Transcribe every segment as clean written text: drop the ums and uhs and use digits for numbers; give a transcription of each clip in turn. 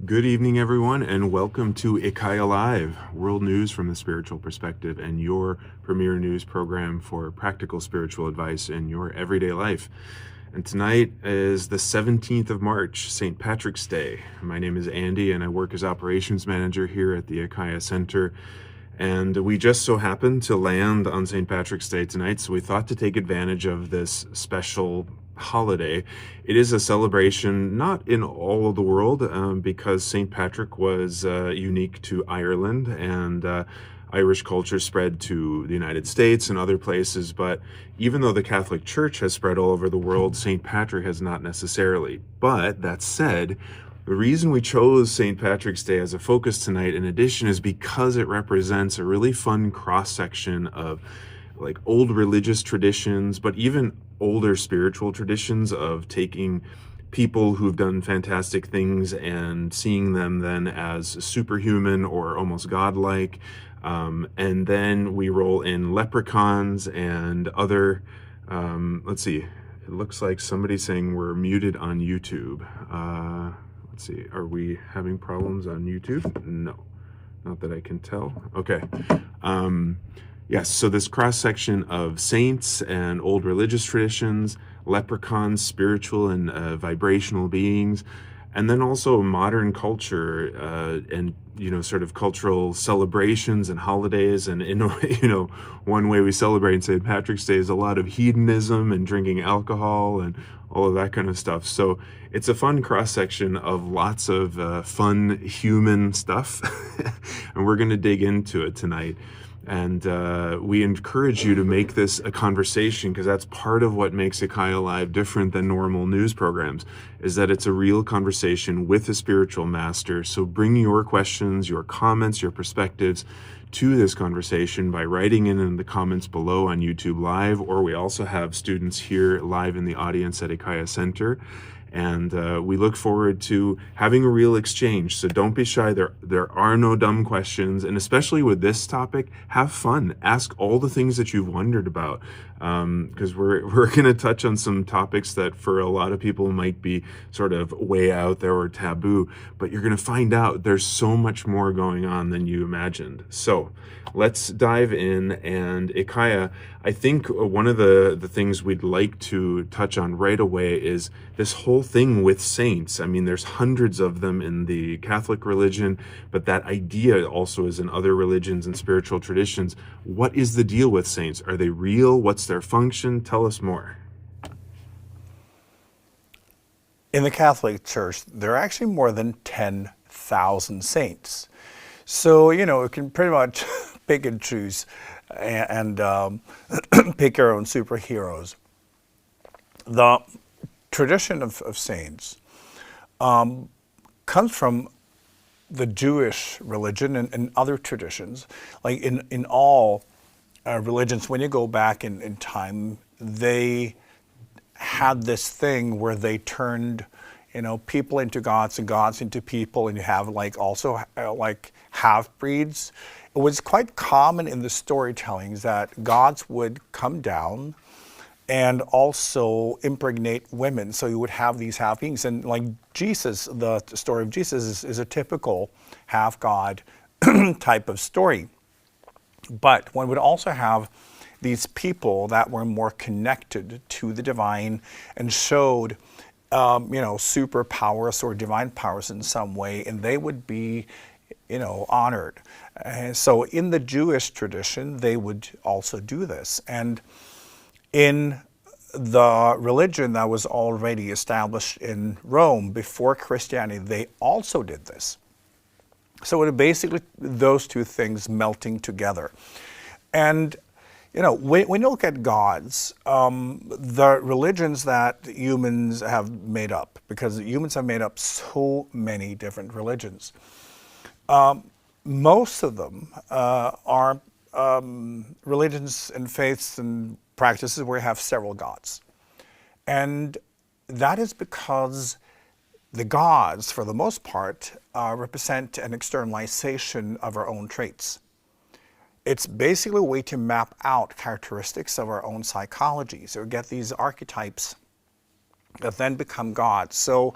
Good evening, everyone, and welcome to IKYA Live, world news from the spiritual perspective, and your premier news program for practical spiritual advice in your everyday life. And tonight is the 17th of March, St. Patrick's Day. My name is Andy, and I work as operations manager here at the IKYA Center. And we just so happened to land on St. Patrick's Day tonight, so we thought to take advantage of this special holiday. It is a celebration not in all of the world because St. Patrick was unique to Ireland, and Irish culture spread to the United States and other places. But even though the Catholic Church has spread all over the world, St. Patrick has not necessarily. But that said, the reason we chose St. Patrick's Day as a focus tonight, in addition, is because it represents a really fun cross-section of like old religious traditions, but even older spiritual traditions of taking people who've done fantastic things and seeing them then as superhuman or almost godlike. And then we roll in leprechauns and other, let's see, it looks like somebody's saying we're muted on YouTube. Let's see, are we having problems on YouTube? No, not that I can tell. Okay. Yes, so this cross-section of saints and old religious traditions, leprechauns, spiritual and vibrational beings, and then also modern culture and, sort of cultural celebrations and holidays. And, one way we celebrate St. Patrick's Day is a lot of hedonism and drinking alcohol and all of that kind of stuff. So it's a fun cross-section of lots of fun human stuff, and we're going to dig into it tonight. And we encourage you to make this a conversation, because that's part of what makes IKYA Live different than normal news programs, is that it's a real conversation with a spiritual master. So bring your questions, your comments, your perspectives to this conversation by writing in the comments below on YouTube Live, or we also have students here live in the audience at IKYA Center. And we look forward to having a real exchange. So don't be shy. There are no dumb questions. And especially with this topic, have fun. Ask all the things that you've wondered about. Because we're going to touch on some topics that for a lot of people might be sort of way out there or taboo. But you're going to find out there's so much more going on than you imagined. So let's dive in. And IKYA, I think one of the things we'd like to touch on right away is this whole thing with saints. I mean, there's hundreds of them in the Catholic religion, but that idea also is in other religions and spiritual traditions. What is the deal with saints? Are they real? What's their function? Tell us more. In the Catholic Church, there are actually more than 10,000 saints. So, you can pretty much pick and choose and pick your own superheroes. The tradition of saints comes from the Jewish religion and other traditions. Like in all religions, when you go back in time, they had this thing where they turned, people into gods and gods into people, and you have also half-breeds. It was quite common in the storytellings that gods would come down and also impregnate women. So you would have these half beings. And like Jesus, the story of Jesus is a typical half-god type of story. But one would also have these people that were more connected to the divine and showed, superpowers or divine powers in some way, and they would be, honored. So in the Jewish tradition, they would also do this. And in the religion that was already established in Rome before Christianity, they also did this. So it basically those two things melting together. And when you look at gods, the religions that humans have made up, because humans have made up so many different religions, most of them are religions and faiths and practices where you have several gods. And that is because the gods, for the most part, represent an externalization of our own traits. It's basically a way to map out characteristics of our own psychology. So we get these archetypes that then become God. So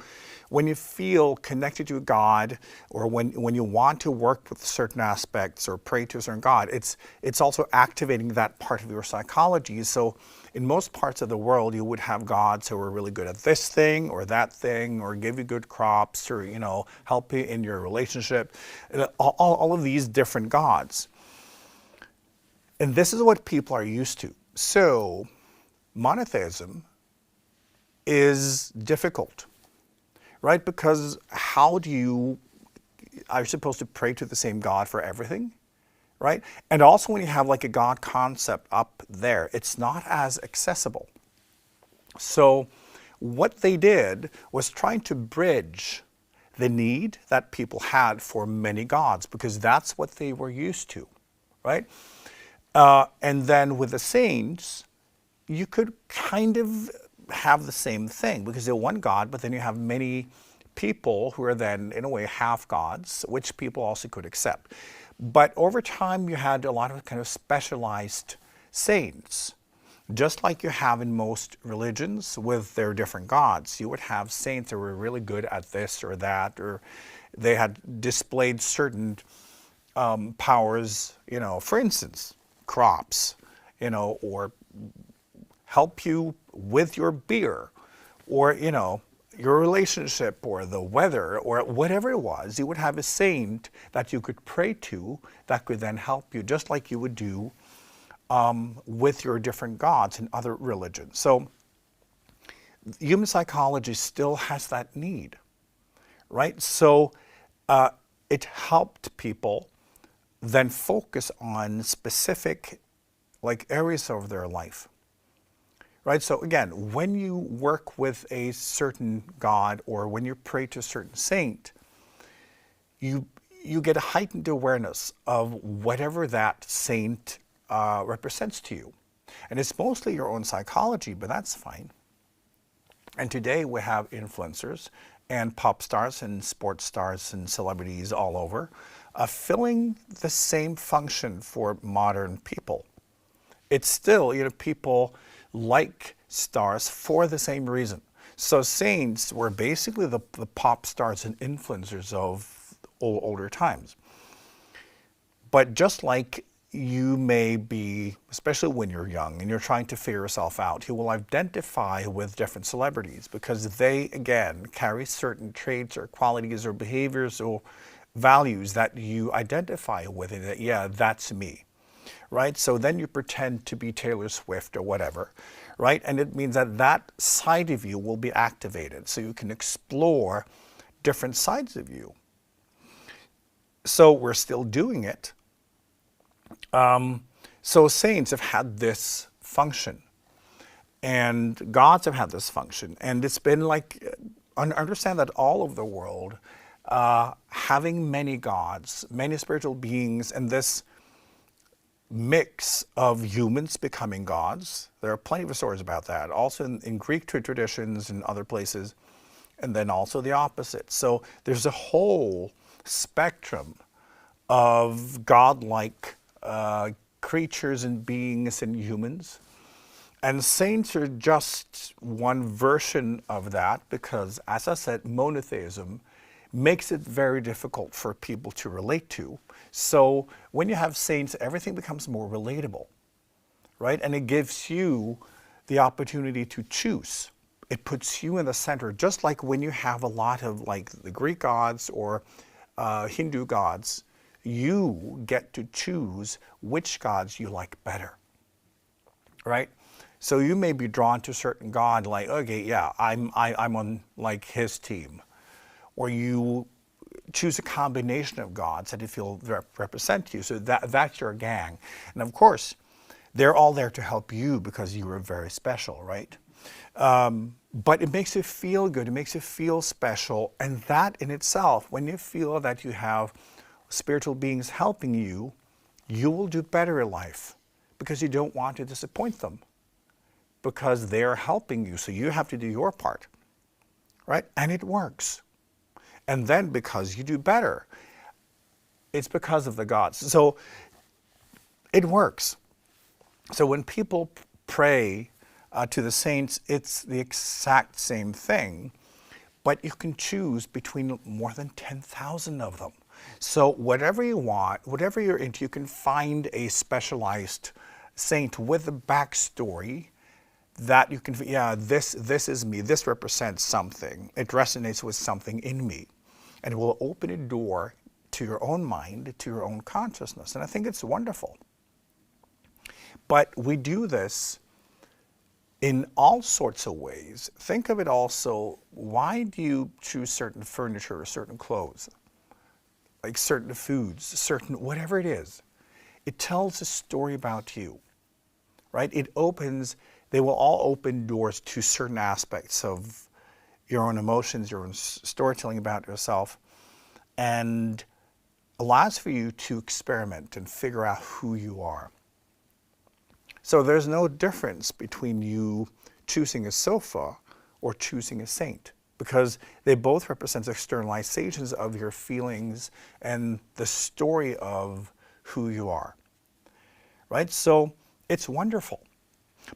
when you feel connected to God, or when you want to work with certain aspects or pray to a certain God, it's also activating that part of your psychology. So in most parts of the world, you would have gods who are really good at this thing or that thing, or give you good crops, or help you in your relationship. All of these different gods. And this is what people are used to. So monotheism is difficult, right? Because are you supposed to pray to the same God for everything, right? And also when you have like a God concept up there, it's not as accessible. So what they did was trying to bridge the need that people had for many gods, because that's what they were used to, right? And then with the saints, you could kind of have the same thing, because they're one God, but then you have many people who are then, in a way, half gods, which people also could accept. But over time, you had a lot of kind of specialized saints. Just like you have in most religions with their different gods, you would have saints that were really good at this or that, or they had displayed certain powers, for instance, crops, or help you with your beer, or, your relationship, or the weather, or whatever it was. You would have a saint that you could pray to that could then help you, just like you would do with your different gods in other religions. So human psychology still has that need, right? So it helped people then focus on specific areas of their life, right? So again, when you work with a certain god, or when you pray to a certain saint, you get a heightened awareness of whatever that saint represents to you. And it's mostly your own psychology, but that's fine. And today we have influencers and pop stars and sports stars and celebrities all over filling the same function for modern people. It's still, people like stars for the same reason. So saints were basically the pop stars and influencers of older times. But just like you may be, especially when you're young and you're trying to figure yourself out, you will identify with different celebrities because they, again, carry certain traits or qualities or behaviors or values that you identify with, and that, yeah, that's me, right? So then you pretend to be Taylor Swift or whatever, right? And it means that that side of you will be activated, so you can explore different sides of you. So we're still doing it. So saints have had this function, and gods have had this function, and it's been like, understand that all over the world, having many gods, many spiritual beings, and this mix of humans becoming gods. There are plenty of stories about that, also in Greek traditions and other places, and then also the opposite. So there's a whole spectrum of godlike creatures and beings and humans. And saints are just one version of that because, as I said, monotheism makes it very difficult for people to relate to. So when you have saints, everything becomes more relatable, right? And it gives you the opportunity to choose. It puts you in the center, just like when you have a lot of like the Greek gods or Hindu gods, you get to choose which gods you like better, right? So you may be drawn to a certain god, like, okay, yeah, I'm on like his team. Or you choose a combination of gods that you feel represent you. So that's your gang. And of course, they're all there to help you because you are very special, right? But it makes you feel good. It makes you feel special. And that in itself, when you feel that you have spiritual beings helping you, you will do better in life because you don't want to disappoint them because they're helping you. So you have to do your part, right? And it works. And then because you do better, it's because of the gods. So it works. So when people pray to the saints, it's the exact same thing, but you can choose between more than 10,000 of them. So whatever you want, whatever you're into, you can find a specialized saint with a backstory that you can, yeah, this is me, this represents something, it resonates with something in me, and it will open a door to your own mind, to your own consciousness, and I think it's wonderful. But we do this in all sorts of ways. Think of it also, why do you choose certain furniture or certain clothes? Like certain foods, certain, whatever it is. It tells a story about you, right? It opens, they will all open doors to certain aspects of your own emotions, your own storytelling about yourself, and allows for you to experiment and figure out who you are. So there's no difference between you choosing a sofa or choosing a saint, because they both represent externalizations of your feelings and the story of who you are, right? So it's wonderful.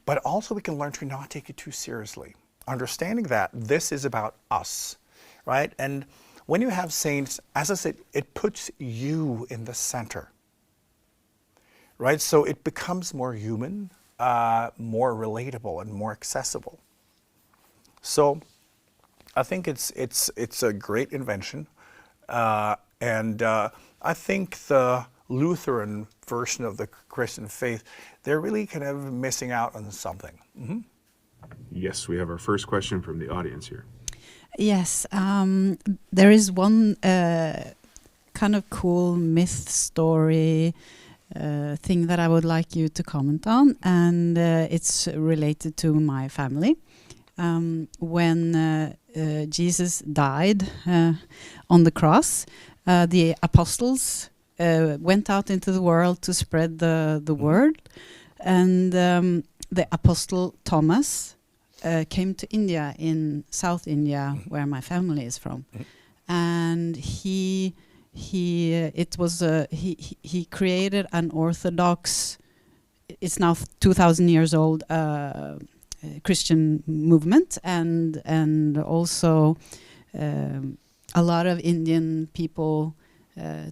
But also we can learn to not take it too seriously, understanding that this is about us, right? And when you have saints, as I said, it puts you in the center, right? So it becomes more human, more relatable, and more accessible. So I think it's a great invention, and I think the Lutheran version of the Christian faith, they're really kind of missing out on something. Mm-hmm. Yes, we have our first question from the audience here. Yes, there is one kind of cool myth story thing that I would like you to comment on, and it's related to my family. When Jesus died on the cross, the apostles went out into the world to spread the word, and the apostle Thomas came to India, in South India, where my family is from, and he created an Orthodox, it's now 2,000 years old, Christian movement, and also a lot of Indian people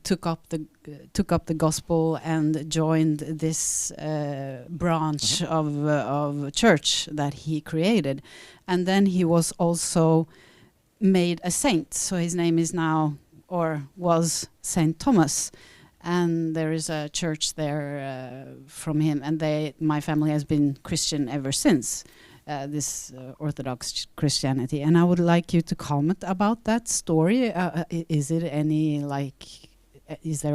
took up the gospel and joined this branch of church that he created, and then he was also made a saint. So his name is now, or was, Saint Thomas, and there is a church there from him, and my family has been Christian ever since. This Orthodox Christianity, and I would like you to comment about that story. Is there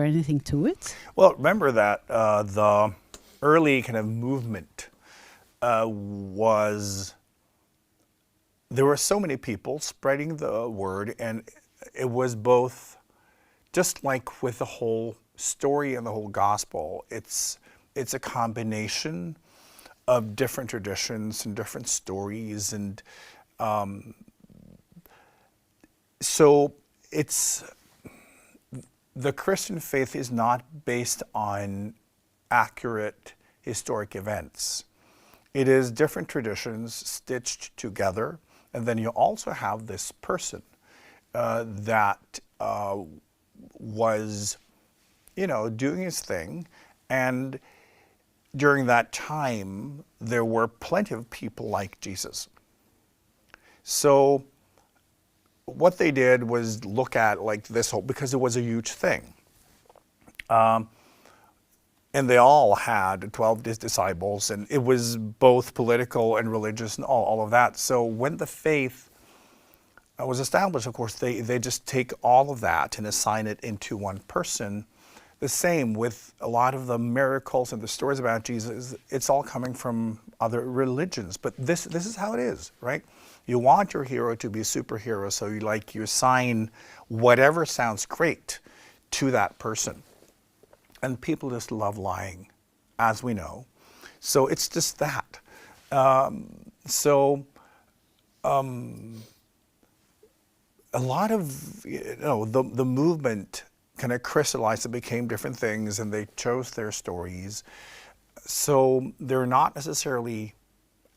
anything to it? Well, remember that the early kind of movement was, there were so many people spreading the word, and it was both, just like with the whole story and the whole gospel, it's a combination of different traditions and different stories, and so the Christian faith is not based on accurate historic events. It is different traditions stitched together, and then you also have this person that was, doing his thing, and during that time, there were plenty of people like Jesus. So what they did was look at like this whole, because it was a huge thing. And they all had 12 disciples, and it was both political and religious and all of that. So when the faith was established, of course, they just take all of that and assign it into one person. The same with a lot of the miracles and the stories about Jesus. It's all coming from other religions, but this is how it is, right? You want your hero to be a superhero, so you assign whatever sounds great to that person. And people just love lying, as we know. So it's just that. A lot of the movement kind of crystallized and became different things, and they chose their stories. So they're not necessarily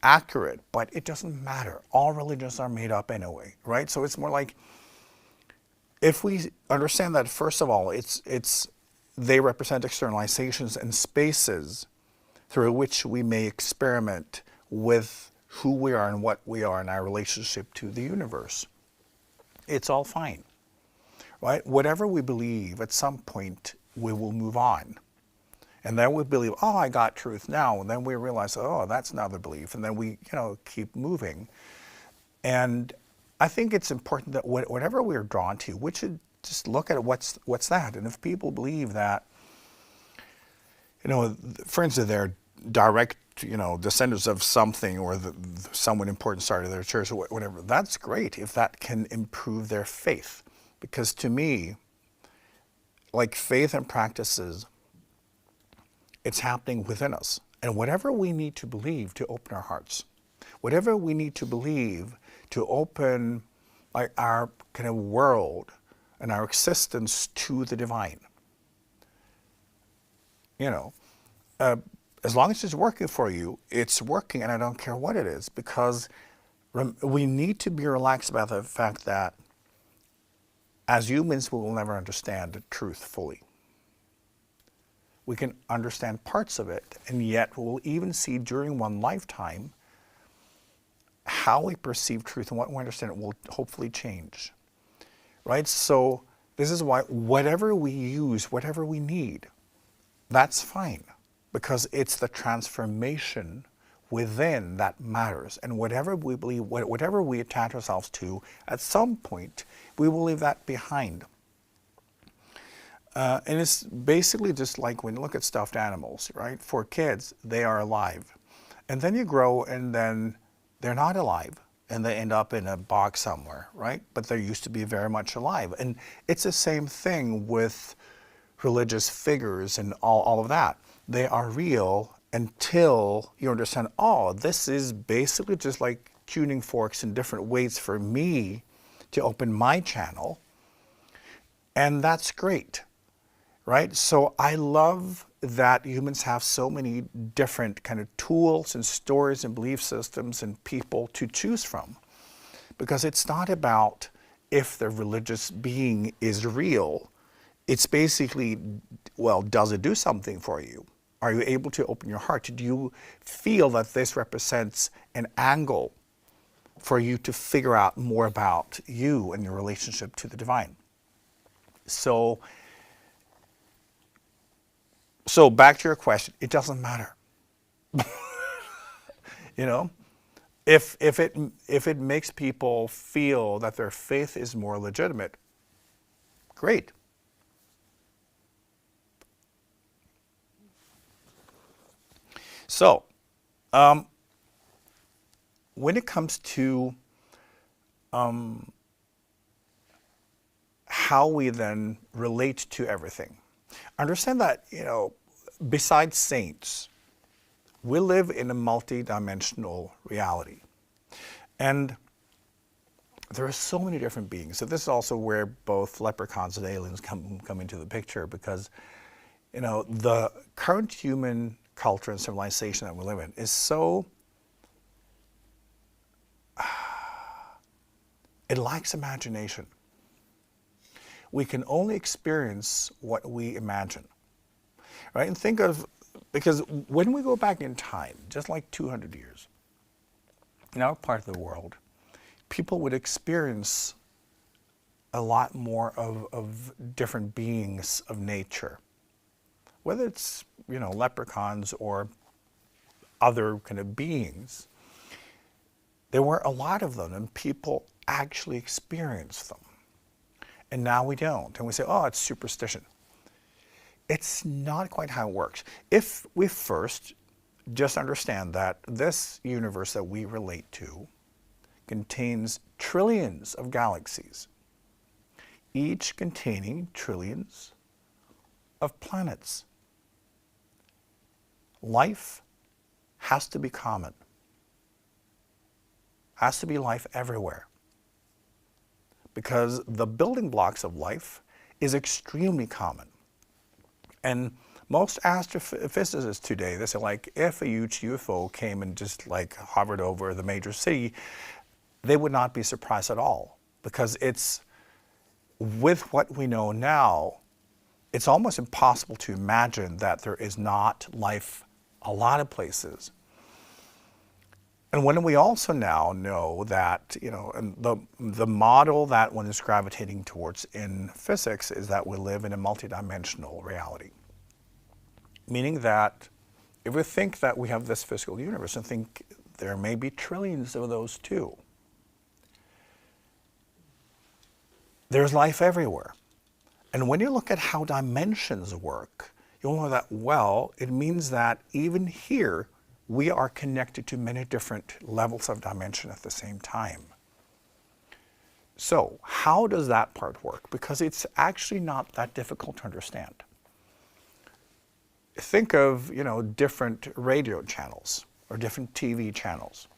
accurate, but it doesn't matter. All religions are made up anyway, right? So it's more like, if we understand that, first of all, they represent externalizations and spaces through which we may experiment with who we are and what we are in our relationship to the universe. It's all fine, right? Whatever we believe, at some point, we will move on. And then we believe, oh, I got truth now. And then we realize, oh, that's another belief. And then we, keep moving. And I think it's important that whatever we're drawn to, we should just look at what's that. And if people believe that, for instance, they're direct, descendants of something, or someone important started their church or whatever, that's great if that can improve their faith. Because to me, like faith and practices, it's happening within us. And whatever we need to believe to open our hearts, whatever we need to believe to open our kind of world and our existence to the divine, as long as it's working for you, it's working, and I don't care what it is, because we need to be relaxed about the fact that as humans, we will never understand the truth fully. We can understand parts of it, and yet we'll even see during one lifetime how we perceive truth and what we understand it will hopefully change, right? So this is why whatever we use, whatever we need, that's fine, because it's the transformation within that matters. And whatever we believe, whatever we attach ourselves to, at some point, we will leave that behind. And it's basically just like when you look at stuffed animals, right? For kids, they are alive. And then you grow and then they're not alive and they end up in a box somewhere, right? But they used to be very much alive. And it's the same thing with religious figures and all of that. They are real until you understand, oh, this is basically just like tuning forks in different ways for me to open my channel. And that's great. Right? So I love that humans have so many different kind of tools and stories and belief systems and people to choose from. Because it's not about if the religious being is real. It's basically, well, does it do something for you? Are you able to open your heart? Do you feel that this represents an angle for you to figure out more about you and your relationship to the divine? So back to your question, it doesn't matter. If it makes people feel that their faith is more legitimate, great. So, when it comes to how we then relate to everything, understand that, besides saints, we live in a multi-dimensional reality. And there are so many different beings. So this is also where both leprechauns and aliens come into the picture, because, the current human culture and civilization that we live in is so, it lacks imagination. We can only experience what we imagine, right? And think of, because when we go back in time, just like 200 years, in our part of the world, people would experience a lot more of different beings of nature. Whether it's, leprechauns or other kind of beings, there were a lot of them, and people actually experienced them. And now we don't. And we say, oh, it's superstition. It's not quite how it works. If we first just understand that this universe that we relate to contains trillions of galaxies, each containing trillions of planets. Life has to be common. Has to be life everywhere. Because the building blocks of life is extremely common. And most astrophysicists today, they say, like, if a huge UFO came and just like hovered over the major city, they would not be surprised at all, because it's, with what we know now, it's almost impossible to imagine that there is not life a lot of places. And when we also now know that, you know, and the model that one is gravitating towards in physics is that we live in a multidimensional reality. Meaning that if we think that we have this physical universe and think there may be trillions of those too, there's life everywhere. And when you look at how dimensions work, you'll know that, well, it means that even here, we are connected to many different levels of dimension at the same time. So how does that part work? Because it's actually not that difficult to understand. Think of, you know, different radio channels or different TV channels,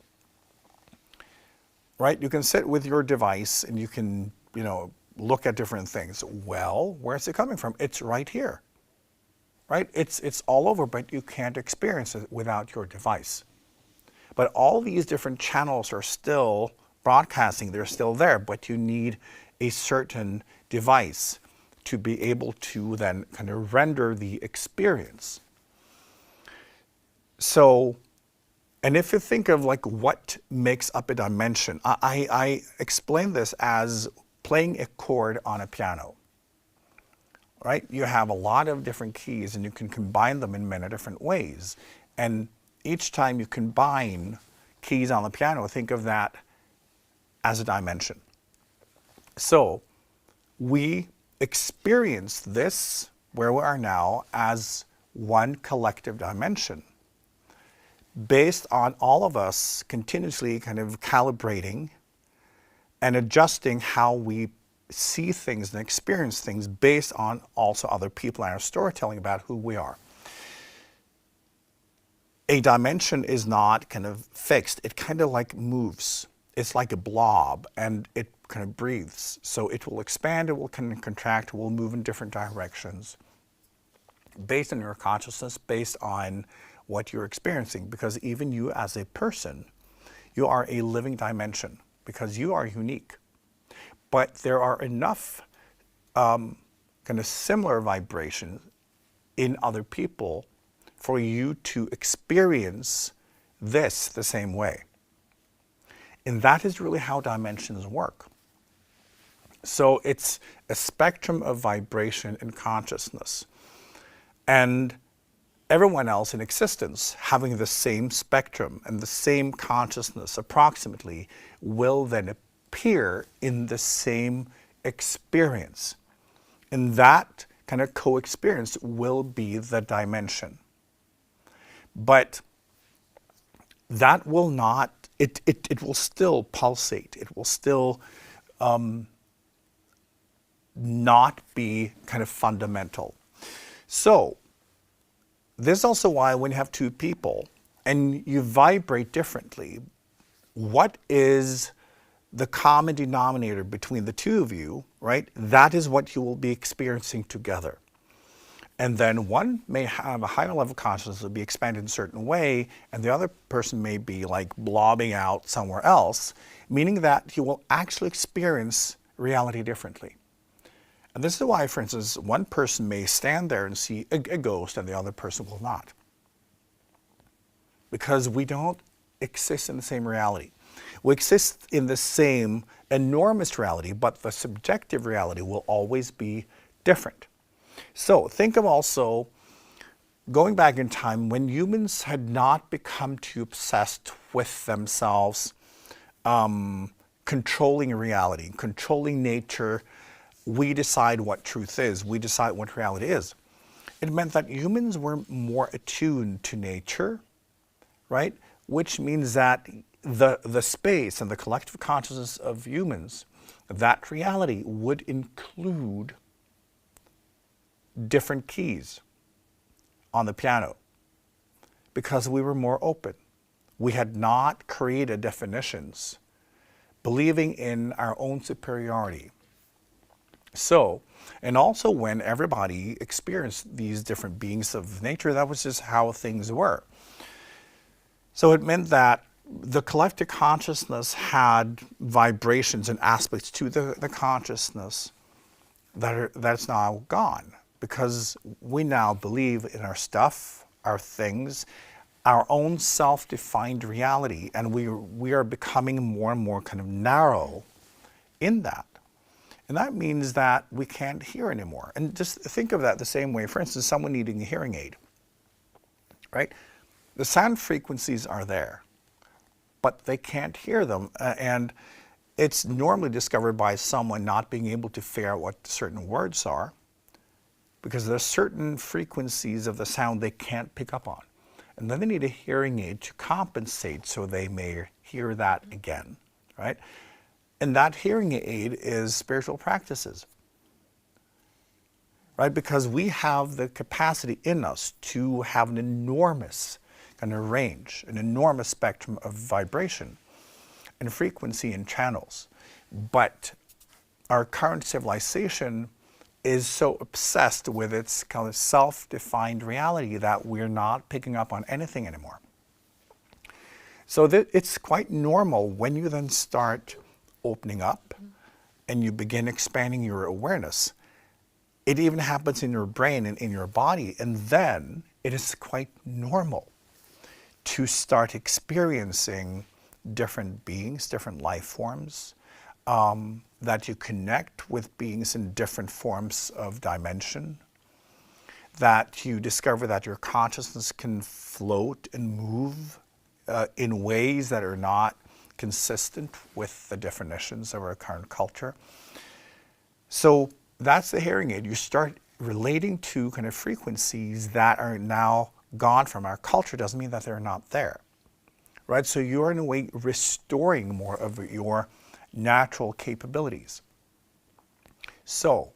right? You can sit with your device and you can, you know, look at different things. Well, where's it coming from? It's right here. Right? It's all over, but you can't experience it without your device. But all these different channels are still broadcasting, they're still there, but you need a certain device to be able to then kind of render the experience. So, and if you think of like what makes up a dimension, I explain this as playing a chord on a piano. Right? You have a lot of different keys and you can combine them in many different ways. And each time you combine keys on the piano, think of that as a dimension. So we experience this, where we are now, as one collective dimension, based on all of us continuously kind of calibrating and adjusting how we see things and experience things based on also other people and our storytelling about who we are. A dimension is not kind of fixed. It kind of like moves. It's like a blob and it kind of breathes. So it will expand, it will kind of contract, it will move in different directions based on your consciousness, based on what you're experiencing. Because even you as a person, you are a living dimension because you are unique. But there are enough kind of similar vibrations in other people for you to experience this the same way. And that is really how dimensions work. So it's a spectrum of vibration and consciousness. And everyone else in existence having the same spectrum and the same consciousness approximately will then appear in the same experience. And that kind of co-experience will be the dimension. But that will not, it will still pulsate. It will still not be kind of fundamental. So this is also why when you have two people and you vibrate differently, what is the common denominator between the two of you, right? That is what you will be experiencing together. And then one may have a higher level of consciousness that will be expanded in a certain way, and the other person may be like blobbing out somewhere else, meaning that you will actually experience reality differently. And this is why, for instance, one person may stand there and see a ghost and the other person will not. Because we don't exist in the same reality. We exist in the same enormous reality, but the subjective reality will always be different. So think of also going back in time when humans had not become too obsessed with themselves, controlling reality, controlling nature. We decide what truth is. We decide what reality is. It meant that humans were more attuned to nature, right? Which means that the space and the collective consciousness of humans, that reality would include different keys on the piano because we were more open. We had not created definitions, believing in our own superiority. So, and also when everybody experienced these different beings of nature, that was just how things were. So it meant that the collective consciousness had vibrations and aspects to the consciousness that's now gone, because we now believe in our stuff, our things, our own self-defined reality, and we are becoming more and more kind of narrow in that. And that means that we can't hear anymore. And just think of that the same way, for instance, someone needing a hearing aid, right? The sound frequencies are there, but they can't hear them. And it's normally discovered by someone not being able to figure out what certain words are, because there's certain frequencies of the sound they can't pick up on. And then they need a hearing aid to compensate so they may hear that again, right? And that hearing aid is spiritual practices, right? Because we have the capacity in us to have an enormous kind of range, an enormous spectrum of vibration and frequency and channels. But our current civilization is so obsessed with its kind of self-defined reality that we're not picking up on anything anymore. So it's quite normal when you then start opening up and you begin expanding your awareness. It even happens in your brain and in your body, and then it is quite normal to start experiencing different beings, different life forms, that you connect with beings in different forms of dimension, that you discover that your consciousness can float and move in ways that are not consistent with the definitions of our current culture. So that's the hearing aid. You start relating to kind of frequencies that are now gone from our culture. Doesn't mean that they're not there, right? So you're in a way restoring more of your natural capabilities. So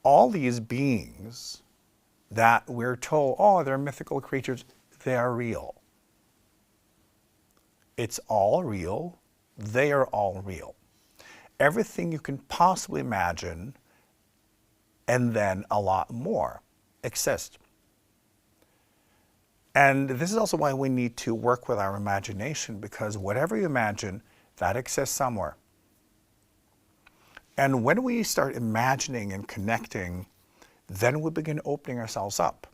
all these beings that we're told, oh, they're mythical creatures, they are real. It's all real. They are all real. Everything you can possibly imagine, and then a lot more, exists. And this is also why we need to work with our imagination, because whatever you imagine, that exists somewhere. And when we start imagining and connecting, then we begin opening ourselves up.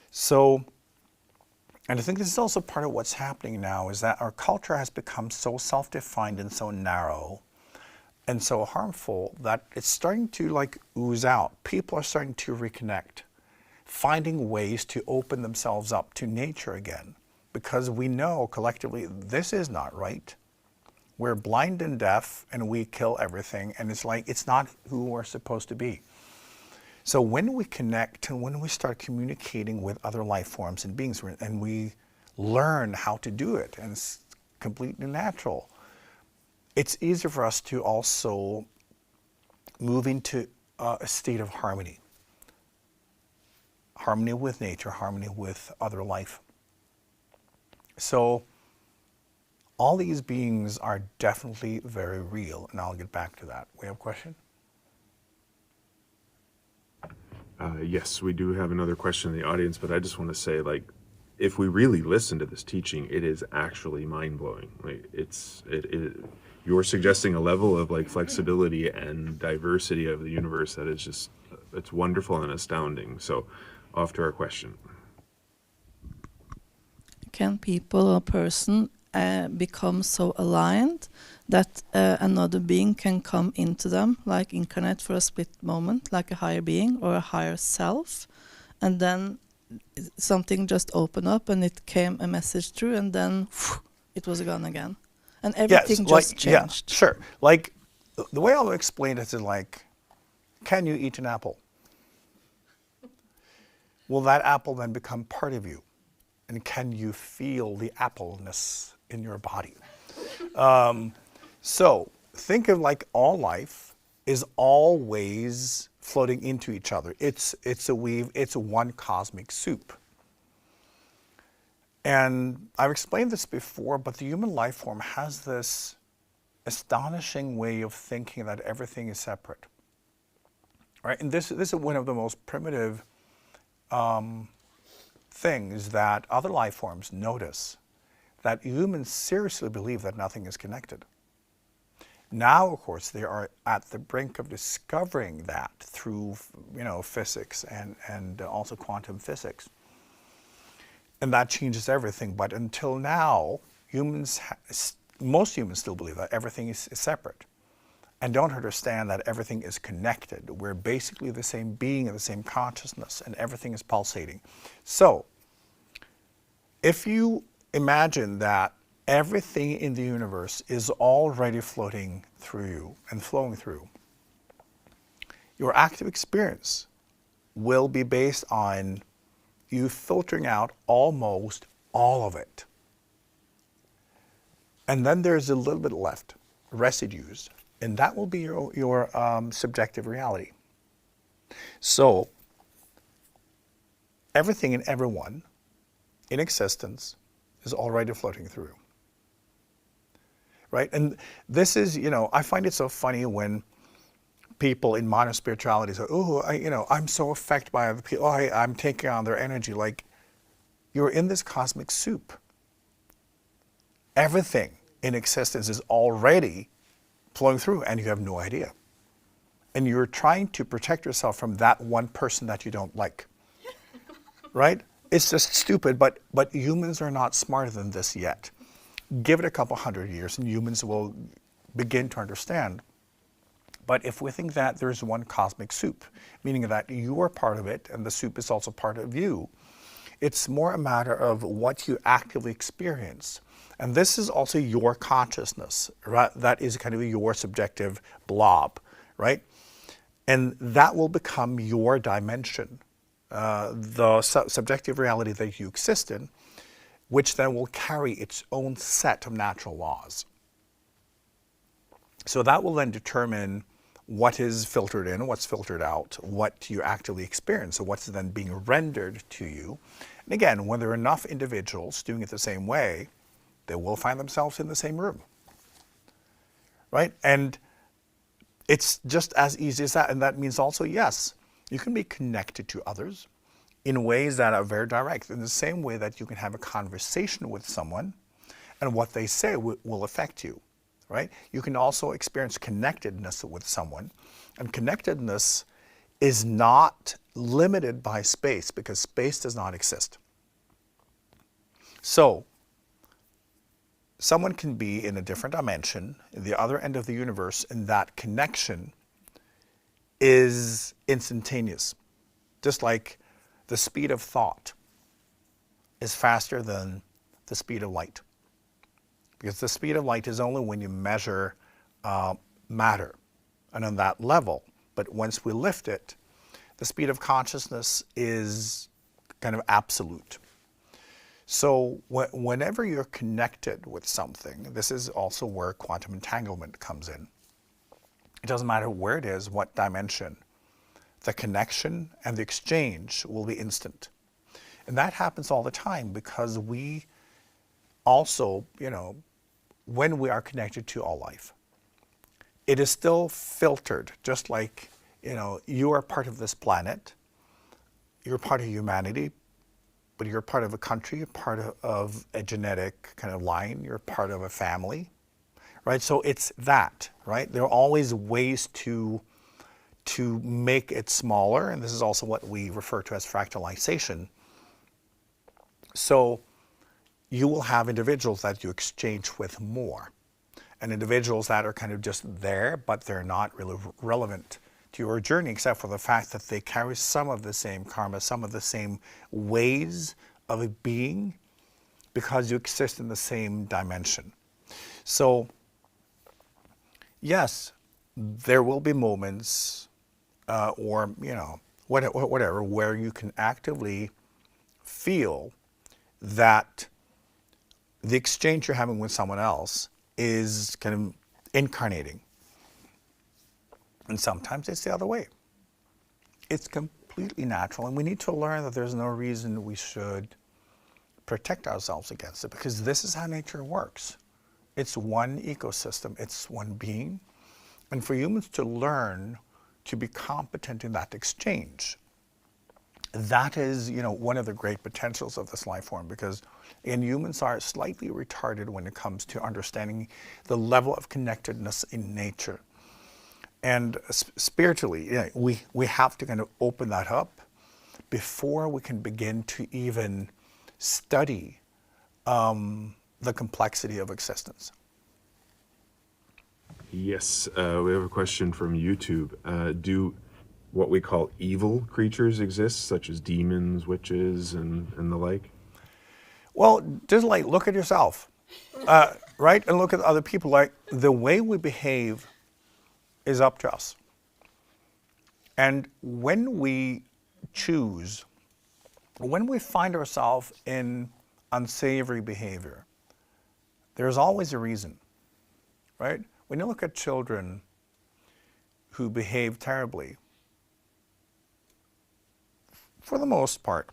So, and I think this is also part of what's happening now, is that our culture has become so self-defined and so narrow and so harmful that it's starting to like ooze out. People are starting to reconnect, finding ways to open themselves up to nature again, because we know collectively this is not right. We're blind and deaf and we kill everything, and it's like it's not who we're supposed to be. So when we connect and when we start communicating with other life forms and beings, and we learn how to do it, and it's completely natural, it's easier for us to also move into a state of harmony. Harmony with nature, harmony with other life. So all these beings are definitely very real, and I'll get back to that. We have a question? Yes, we do have another question in the audience, but I just want to say, like, if we really listen to this teaching, it is actually mind-blowing. Like, you're suggesting a level of like flexibility and diversity of the universe that is just, it's wonderful and astounding. So, off to our question. Can people or person become so aligned that another being can come into them, like incarnate for a split moment, like a higher being or a higher self, and then something just opened up and it came a message through, and then it was gone again, and everything just changed? Yeah, sure. Like the way I'll explain it is like, can you eat an apple? Will that apple then become part of you? And can you feel the appleness in your body? So think of like all life is always floating into each other. It's a weave, it's one cosmic soup. And I've explained this before, but the human life form has this astonishing way of thinking that everything is separate. Right? And this is one of the most primitive things that other life forms notice, that humans seriously believe that nothing is connected. Now, of course, they are at the brink of discovering that through, physics and also quantum physics. And that changes everything. But until now, most humans still believe that everything is separate and don't understand that everything is connected. We're basically the same being and the same consciousness, and everything is pulsating. So, if you imagine that everything in the universe is already floating through you and flowing through, your active experience will be based on you filtering out almost all of it. And then there's a little bit left, residues, and that will be your subjective reality. So, everything and everyone in existence is already floating through. Right? And this is, I find it so funny when people in modern spirituality say, I'm so affected by other people. I'm taking on their energy. Like, you're in this cosmic soup. Everything in existence is already flowing through, and you have no idea. And you're trying to protect yourself from that one person that you don't like. Right? It's just stupid, but humans are not smarter than this yet. Give it a couple hundred years and humans will begin to understand. But if we think that there's one cosmic soup, meaning that you are part of it and the soup is also part of you, it's more a matter of what you actively experience. And this is also your consciousness, right? That is kind of your subjective blob, right? And that will become your dimension, the subjective reality that you exist in, which then will carry its own set of natural laws. So that will then determine what is filtered in, what's filtered out, what you actively experience, so what's then being rendered to you. And again, when there are enough individuals doing it the same way, they will find themselves in the same room. Right? And it's just as easy as that. And that means also, yes, you can be connected to others in ways that are very direct, in the same way that you can have a conversation with someone and what they say will affect you, right? You can also experience connectedness with someone, and connectedness is not limited by space, because space does not exist. So, someone can be in a different dimension, in the other end of the universe, and that connection is instantaneous. Just like the speed of thought is faster than the speed of light. Because the speed of light is only when you measure matter, and on that level. But once we lift it, the speed of consciousness is kind of absolute. So whenever you're connected with something, this is also where quantum entanglement comes in. It doesn't matter where it is, what dimension. The connection and the exchange will be instant. And that happens all the time because we also, when we are connected to all life, it is still filtered, just like, you are part of this planet, you're part of humanity, but you're part of a country, you're part of a genetic kind of line, you're part of a family, right? So it's that, right? There are always ways to make it smaller, and this is also what we refer to as fractalization. So you will have individuals that you exchange with more, and individuals that are kind of just there, but they're not really relevant to your journey, except for the fact that they carry some of the same karma, some of the same ways of being, because you exist in the same dimension. So yes, there will be moments or whatever, where you can actively feel that the exchange you're having with someone else is kind of incarnating. And sometimes it's the other way. It's completely natural, and we need to learn that there's no reason we should protect ourselves against it, because this is how nature works. It's one ecosystem. It's one being. And for humans to learn to be competent in that exchange, that is, one of the great potentials of this life form, because humans are slightly retarded when it comes to understanding the level of connectedness in nature. And spiritually, we have to kind of open that up before we can begin to even study the complexity of existence. Yes, we have a question from YouTube. Do what we call evil creatures exist, such as demons, witches, and the like? Well, just like look at yourself, right? And look at other people. Like, the way we behave is up to us. And when we choose, when we find ourselves in unsavory behavior, there's always a reason, right? When you look at children who behave terribly, for the most part,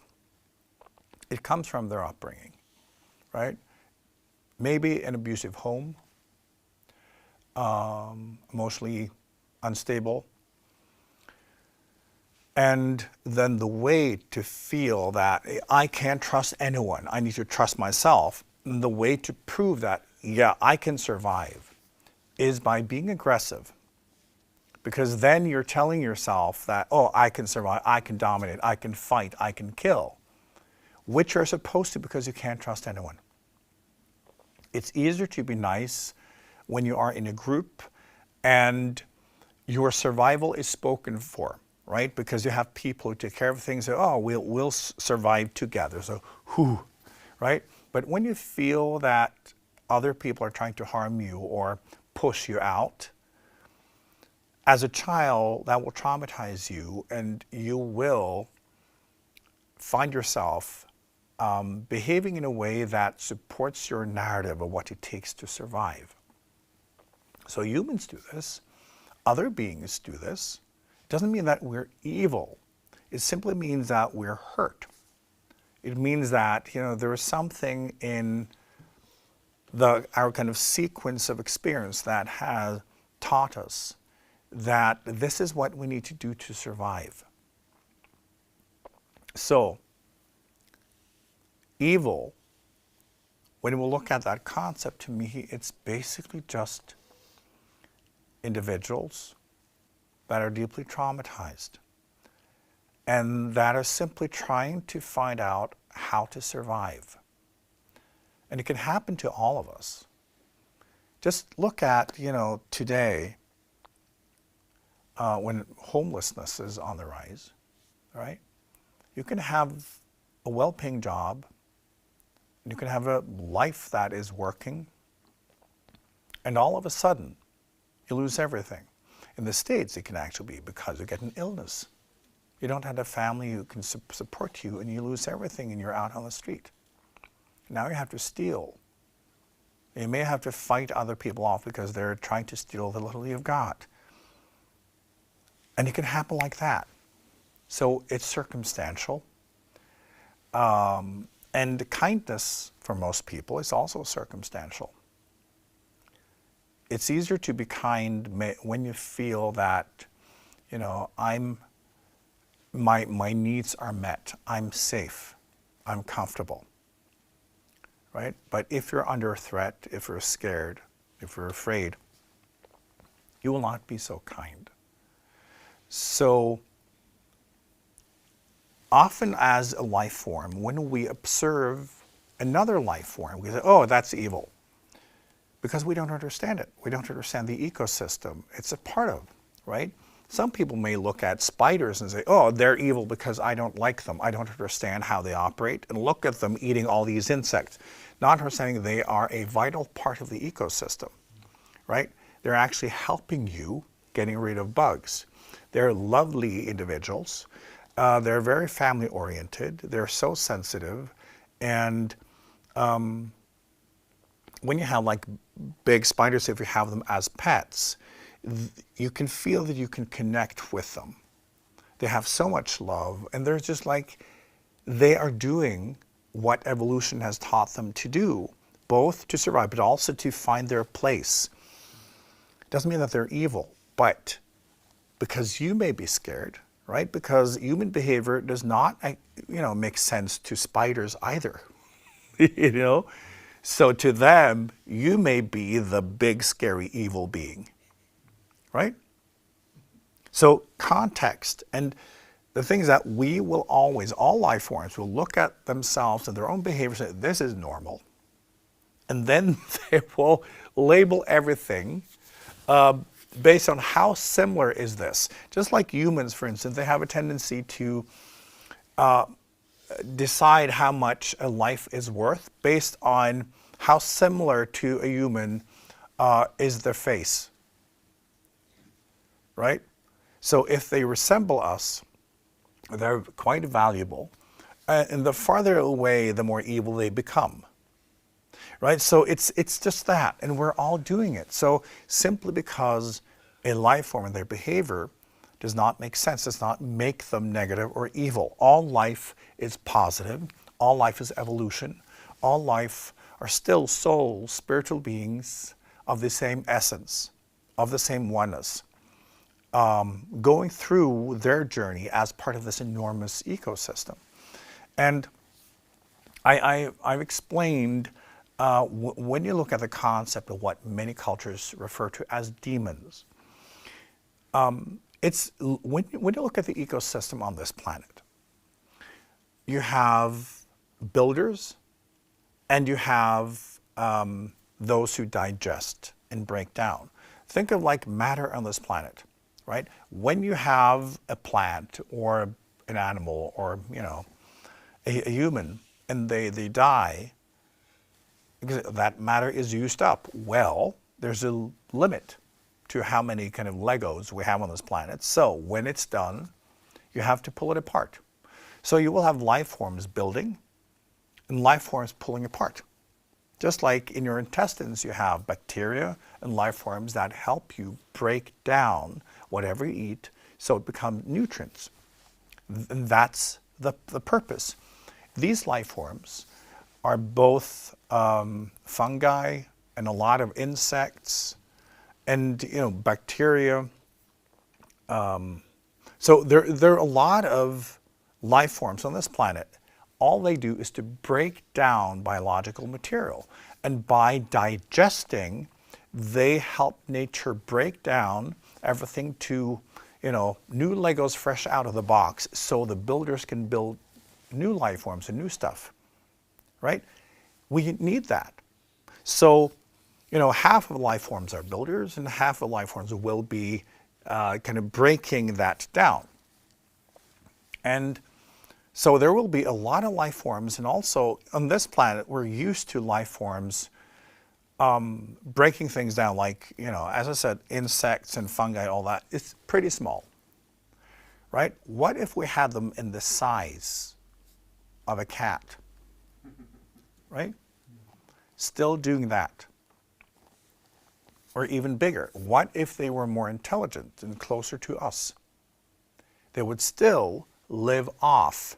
it comes from their upbringing, right? Maybe an abusive home, emotionally unstable. And then the way to feel that I can't trust anyone, I need to trust myself, and the way to prove that, yeah, I can survive, is by being aggressive. Because then you're telling yourself that, oh, I can survive, I can dominate, I can fight, I can kill, which you're supposed to because you can't trust anyone. It's easier to be nice when you are in a group and your survival is spoken for, right? Because you have people who take care of things, say, oh, we'll survive together, so whew, right? But when you feel that other people are trying to harm you or push you out, as a child, that will traumatize you, and you will find yourself behaving in a way that supports your narrative of what it takes to survive. So humans do this. Other beings do this. It doesn't mean that we're evil. It simply means that we're hurt. It means that, there is something in our kind of sequence of experience that has taught us that this is what we need to do to survive. So, evil, when we look at that concept, to me, it's basically just individuals that are deeply traumatized and that are simply trying to find out how to survive. And it can happen to all of us. Just look at, today, when homelessness is on the rise, right? You can have a well-paying job, and you can have a life that is working, and all of a sudden, you lose everything. In the States, it can actually be because you get an illness. You don't have a family who can support you, and you lose everything, and you're out on the street. Now you have to steal. You may have to fight other people off because they're trying to steal the little you've got. And it can happen like that. So it's circumstantial. And kindness, for most people, is also circumstantial. It's easier to be kind when you feel that, my needs are met. I'm safe. I'm comfortable. Right? But if you're under threat, if you're scared, if you're afraid, you will not be so kind. So often as a life form, when we observe another life form, we say, oh, that's evil. Because we don't understand it. We don't understand the ecosystem it's a part of, right? Some people may look at spiders and say, oh, they're evil because I don't like them. I don't understand how they operate. And look at them eating all these insects, not understanding they are a vital part of the ecosystem, right? They're actually helping you getting rid of bugs. They're lovely individuals. They're very family oriented. They're so sensitive. And when you have like big spiders, if you have them as pets, you can feel that you can connect with them. They have so much love, and they're just like, they are doing what evolution has taught them to do, both to survive, but also to find their place. Doesn't mean that they're evil, but because you may be scared, right? Because human behavior does not, make sense to spiders either, So to them, you may be the big, scary, evil being, right? So context, and the things that we will always, all life forms will look at themselves and their own behavior and say, this is normal. And then they will label everything based on how similar is this. Just like humans, for instance, they have a tendency to decide how much a life is worth based on how similar to a human is their face, right? So if they resemble us, they're quite valuable. And the farther away, the more evil they become, right? So it's just that, and we're all doing it. So simply because a life form and their behavior does not make sense, does not make them negative or evil. All life is positive. All life is evolution. All life are still souls, spiritual beings of the same essence, of the same oneness, going through their journey as part of this enormous ecosystem. And I've explained when you look at the concept of what many cultures refer to as demons, it's when you look at the ecosystem on this planet, you have builders and you have those who digest and break down. Think of like matter on this planet, right? When you have a plant or an animal or, a human and they die, that matter is used up. Well, there's a limit to how many kind of Legos we have on this planet. So when it's done, you have to pull it apart. So you will have life forms building and life forms pulling apart. Just like in your intestines, you have bacteria and life forms that help you break down whatever you eat so it becomes nutrients. And that's the purpose. These life forms are both fungi and a lot of insects and bacteria. So there are a lot of life forms on this planet. All they do is to break down biological material. And by digesting, they help nature break down everything to, new Legos fresh out of the box so the builders can build new life forms and new stuff, right? We need that. So, half of life forms are builders and half of life forms will be kind of breaking that down. And so there will be a lot of life forms, and also on this planet, we're used to life forms breaking things down, like, as I said, insects and fungi, all that. It's pretty small, right? What if we had them in the size of a cat, right? Still doing that. Or even bigger. What if they were more intelligent and closer to us? They would still live off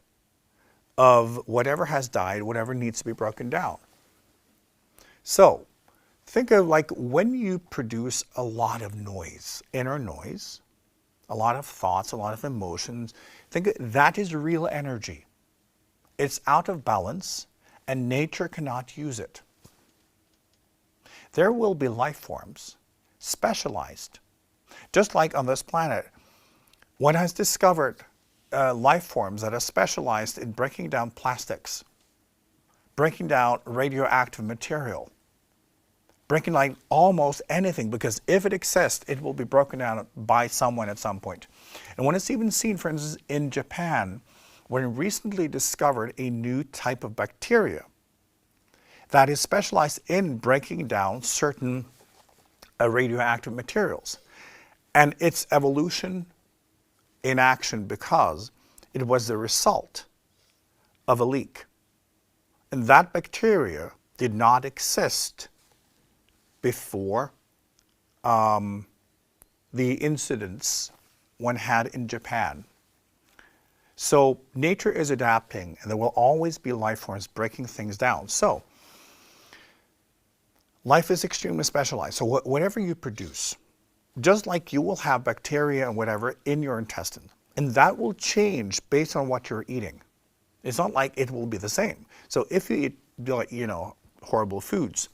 of whatever has died, whatever needs to be broken down. So, think of like when you produce a lot of noise, inner noise, a lot of thoughts, a lot of emotions, think that is real energy. It's out of balance and nature cannot use it. There will be life forms, specialized. Just like on this planet, one has discovered life forms that are specialized in breaking down plastics, breaking down radioactive material, breaking down almost anything, because if it exists, it will be broken down by someone at some point. And when it's even seen, for instance, in Japan, when recently discovered a new type of bacteria that is specialized in breaking down certain radioactive materials. And its evolution in action because it was the result of a leak. And that bacteria did not exist before the incidents one had in Japan. So nature is adapting, and there will always be life forms breaking things down. So Life is extremely specialized. So whatever you produce, just like you will have bacteria and whatever in your intestine, and that will change based on what you're eating. It's not like it will be the same. So if you eat, you know, horrible foods,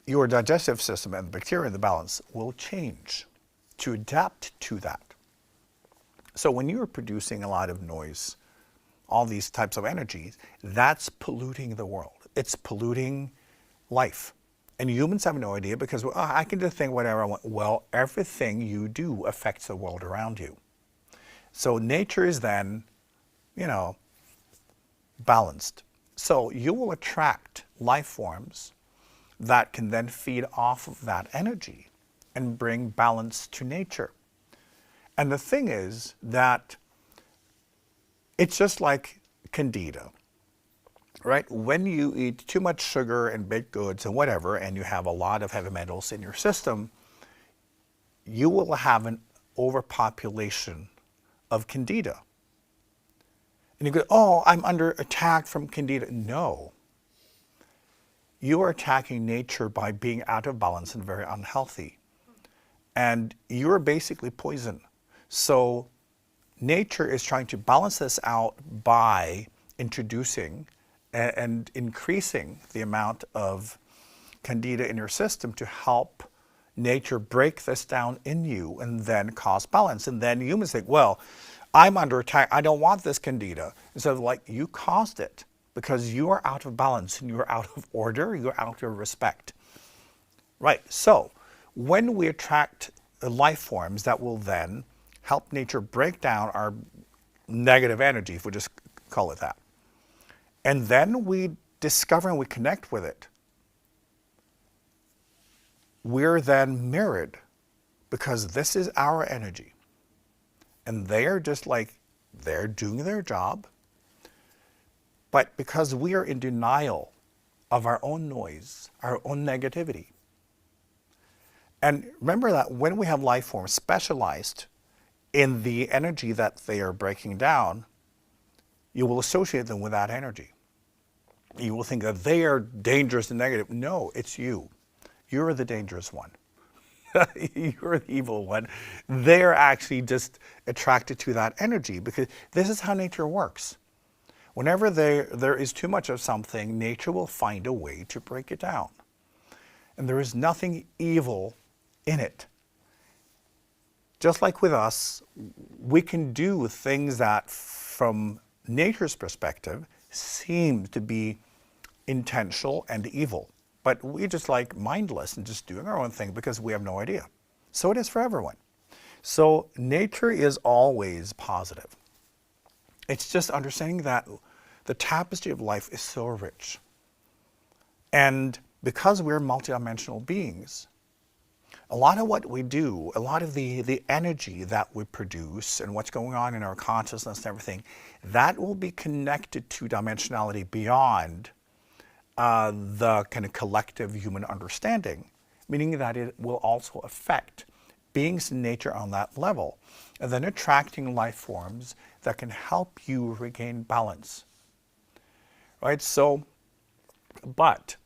your digestive system and the bacteria in the balance will change to adapt to that. So when you're producing a lot of noise, all these types of energies, that's polluting the world. It's polluting life. And humans have no idea because I can just think whatever I want. Well, everything you do affects the world around you. So nature is then, you know, balanced. So you will attract life forms that can then feed off of that energy and bring balance to nature. And the thing is that it's just like Candida, right? When you eat too much sugar and baked goods and whatever, and you have a lot of heavy metals in your system, you will have an overpopulation of Candida. And you go, oh, I'm under attack from Candida. No. You are attacking nature by being out of balance and very unhealthy. And you're basically poison. So nature is trying to balance this out by introducing and increasing the amount of Candida in your system to help nature break this down in you and then cause balance. And then humans think, well, I'm under attack. I don't want this Candida. Instead of like, you caused it because you are out of balance and you're out of order, you're out of respect. Right, so when we attract life forms that will then help nature break down our negative energy, if we just call it that, and then we discover and we connect with it, we're then mirrored because this is our energy. And they are just like, they're doing their job. But because we are in denial of our own noise, our own negativity. And remember that when we have life forms specialized in the energy that they are breaking down, you will associate them with that energy. You will think that they are dangerous and negative. No, it's you. You're the dangerous one. You're the evil one. They're actually just attracted to that energy because this is how nature works. Whenever there is too much of something, nature will find a way to break it down. And there is nothing evil in it. Just like with us, we can do things that from nature's perspective seem to be intentional and evil. But we just like mindless and just doing our own thing because we have no idea. So it is for everyone. So nature is always positive. It's just understanding that the tapestry of life is so rich. And because we're multidimensional beings, a lot of what we do, a lot of the energy that we produce and what's going on in our consciousness and everything, that will be connected to dimensionality beyond the kind of collective human understanding, meaning that it will also affect beings in nature on that level, and then attracting life forms that can help you regain balance. Right? So, but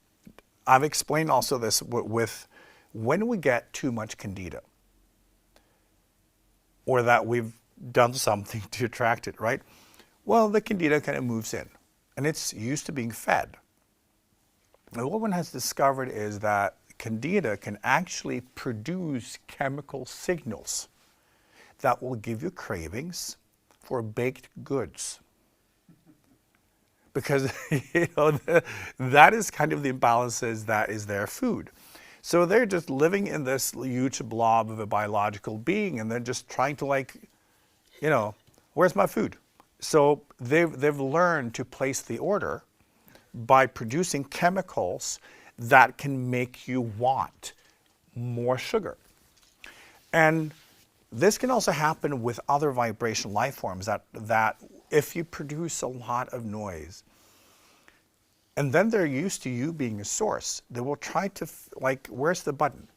I've explained also this with when we get too much Candida, or that we've done something to attract it, right? Well, the Candida kind of moves in, and it's used to being fed. And what one has discovered is that Candida can actually produce chemical signals that will give you cravings for baked goods. Because that is kind of the imbalances that is their food. So they're just living in this huge blob of a biological being, and they're just trying to where's my food? So they've learned to place the order by producing chemicals that can make you want more sugar. And this can also happen with other vibrational life forms that if you produce a lot of noise, and then they're used to you being a source, they will try to, where's the button,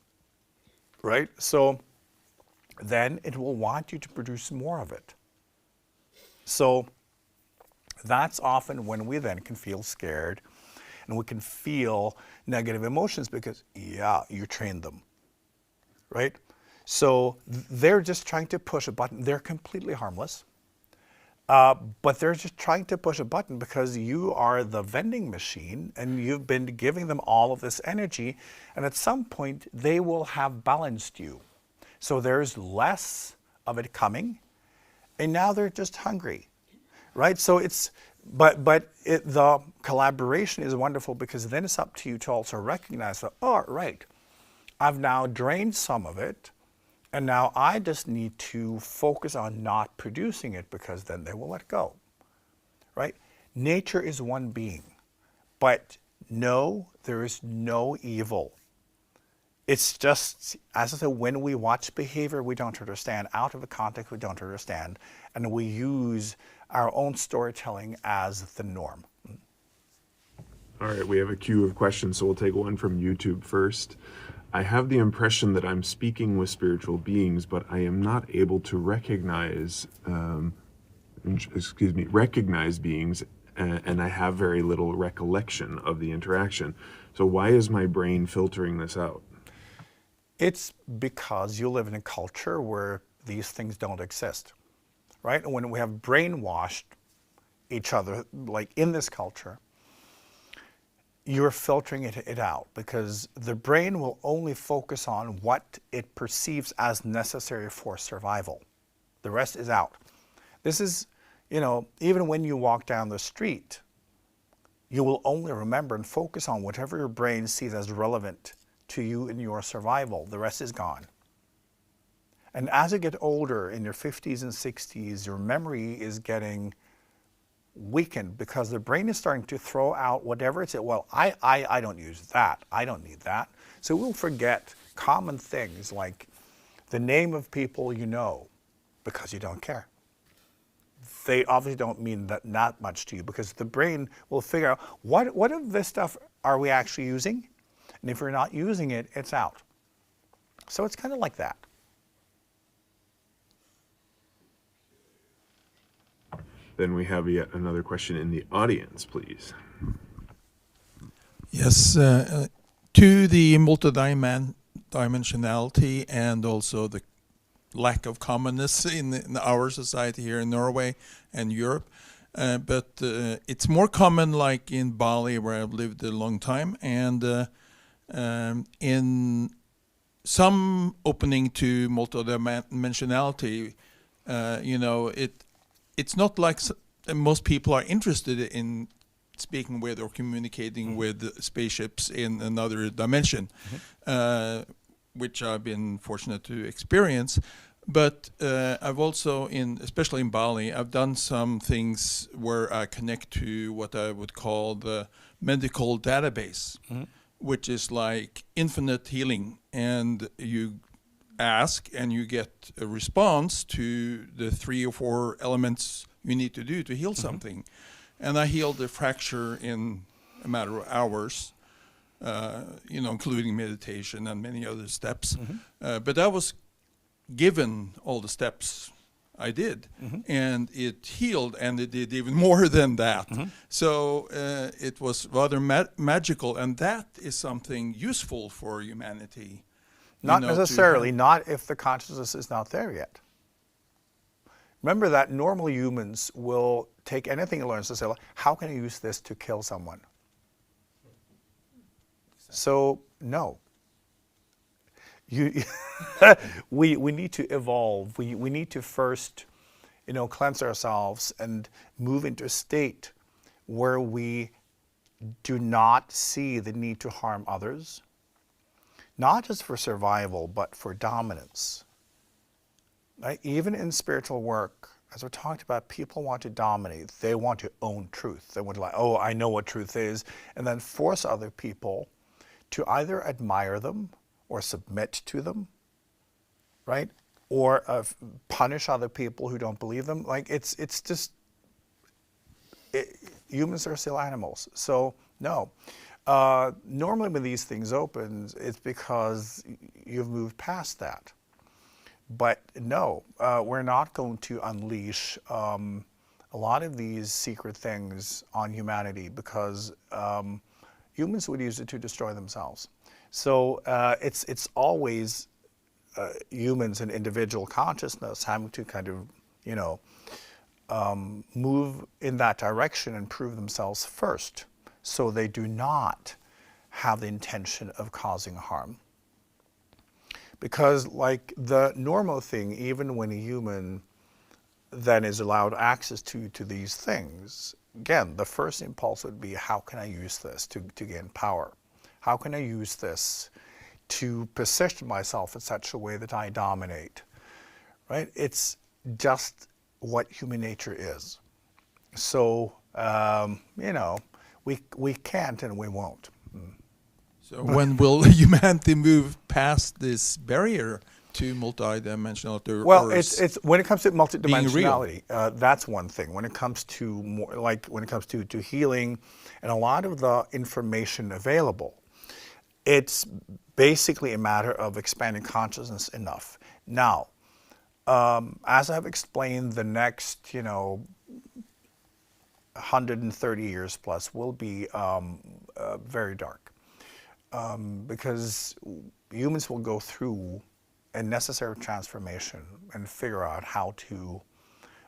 right? So then it will want you to produce more of it. So that's often when we then can feel scared. and we can feel negative emotions because, yeah, you trained them, right? So they're just trying to push a button. They're completely harmless, but they're just trying to push a button because you are the vending machine and you've been giving them all of this energy, and at some point they will have balanced you. So there's less of it coming, and now they're just hungry, right? So it's, the collaboration is wonderful because then it's up to you to also recognize that, oh, right, I've now drained some of it, and now I just need to focus on not producing it because then they will let go, right? Nature is one being, but no, there is no evil. It's just, as I said, when we watch behavior we don't understand, out of the context we don't understand, and we use our own storytelling as the norm. All right, we have a queue of questions, so we'll take one from YouTube first. I have the impression that I'm speaking with spiritual beings, but I am not able to recognize beings, and I have very little recollection of the interaction. So why is my brain filtering this out? It's because you live in a culture where these things don't exist, right? And when we have brainwashed each other, like in this culture, you're filtering it out because the brain will only focus on what it perceives as necessary for survival. The rest is out. This is, even when you walk down the street, you will only remember and focus on whatever your brain sees as relevant to you in your survival. The rest is gone. And as you get older, in your 50s and 60s, your memory is getting weakened because the brain is starting to throw out whatever it's, well, I don't use that. I don't need that. So we'll forget common things like the name of people you know because you don't care. They obviously don't mean that much to you because the brain will figure out what of this stuff are we actually using? And if we're not using it, it's out. So it's kind of like that. Then we have yet another question in the audience, please. Yes, to the multi-dimensionality and also the lack of commonness in our society here in Norway and Europe. But it's more common like in Bali, where I've lived a long time, and in some opening to multidimensionality, it's not like most people are interested in speaking with or communicating with spaceships in another dimension, which I've been fortunate to experience. But I've also, especially in Bali, I've done some things where I connect to what I would call the medical database, which is like infinite healing. And you ask and you get a response to the 3 or 4 elements you need to do to heal something. And I healed a fracture in a matter of hours, including meditation and many other steps. But I was given all the steps I did, and it healed, and it did even more than that. So it was rather magical, and that is something useful for humanity. Not necessarily, not if the consciousness is not there yet. Remember that normal humans will take anything it learns to say, how can I use this to kill someone? So, no. We need to evolve. We need to first, cleanse ourselves and move into a state where we do not see the need to harm others, not just for survival, but for dominance. Right? Even in spiritual work, as we talked about, people want to dominate. They want to own truth. They want to I know what truth is, and then force other people to either admire them or submit to them, right? Or punish other people who don't believe them. Humans are still animals. So no. Normally when these things open, it's because you've moved past that. But no, we're not going to unleash a lot of these secret things on humanity because humans would use it to destroy themselves. So it's always humans and individual consciousness having to kind of, you know, move in that direction and prove themselves first, so they do not have the intention of causing harm. Because like the normal thing, even when a human then is allowed access to these things, again, the first impulse would be, how can I use this to gain power? How can I use this to position myself in such a way that I dominate, right? It's just what human nature is. So, you know, we can't and we won't. So when will humanity move past this barrier to multidimensionality? Well, it's when it comes to multidimensionality, real. that's one thing. When it comes to more, like when it comes to healing and a lot of the information available, it's basically a matter of expanding consciousness enough. Now, as I've explained, the next, you know, 130 years plus will be very dark. Because humans will go through a necessary transformation and figure out how to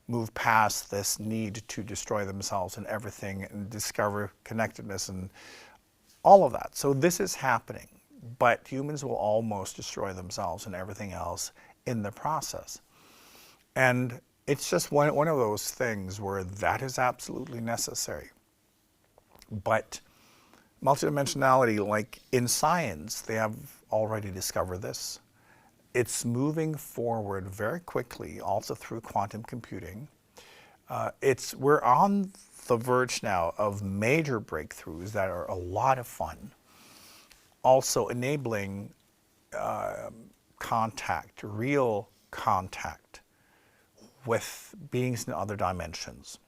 move past this need to destroy themselves and everything and discover connectedness and all of that. So this is happening, but humans will almost destroy themselves and everything else in the process. And it's just one of those things where that is absolutely necessary. But multidimensionality, like in science, they have already discovered this. It's moving forward very quickly, also through quantum computing. We're on the verge now of major breakthroughs that are a lot of fun. Also enabling contact, real contact with beings in other dimensions.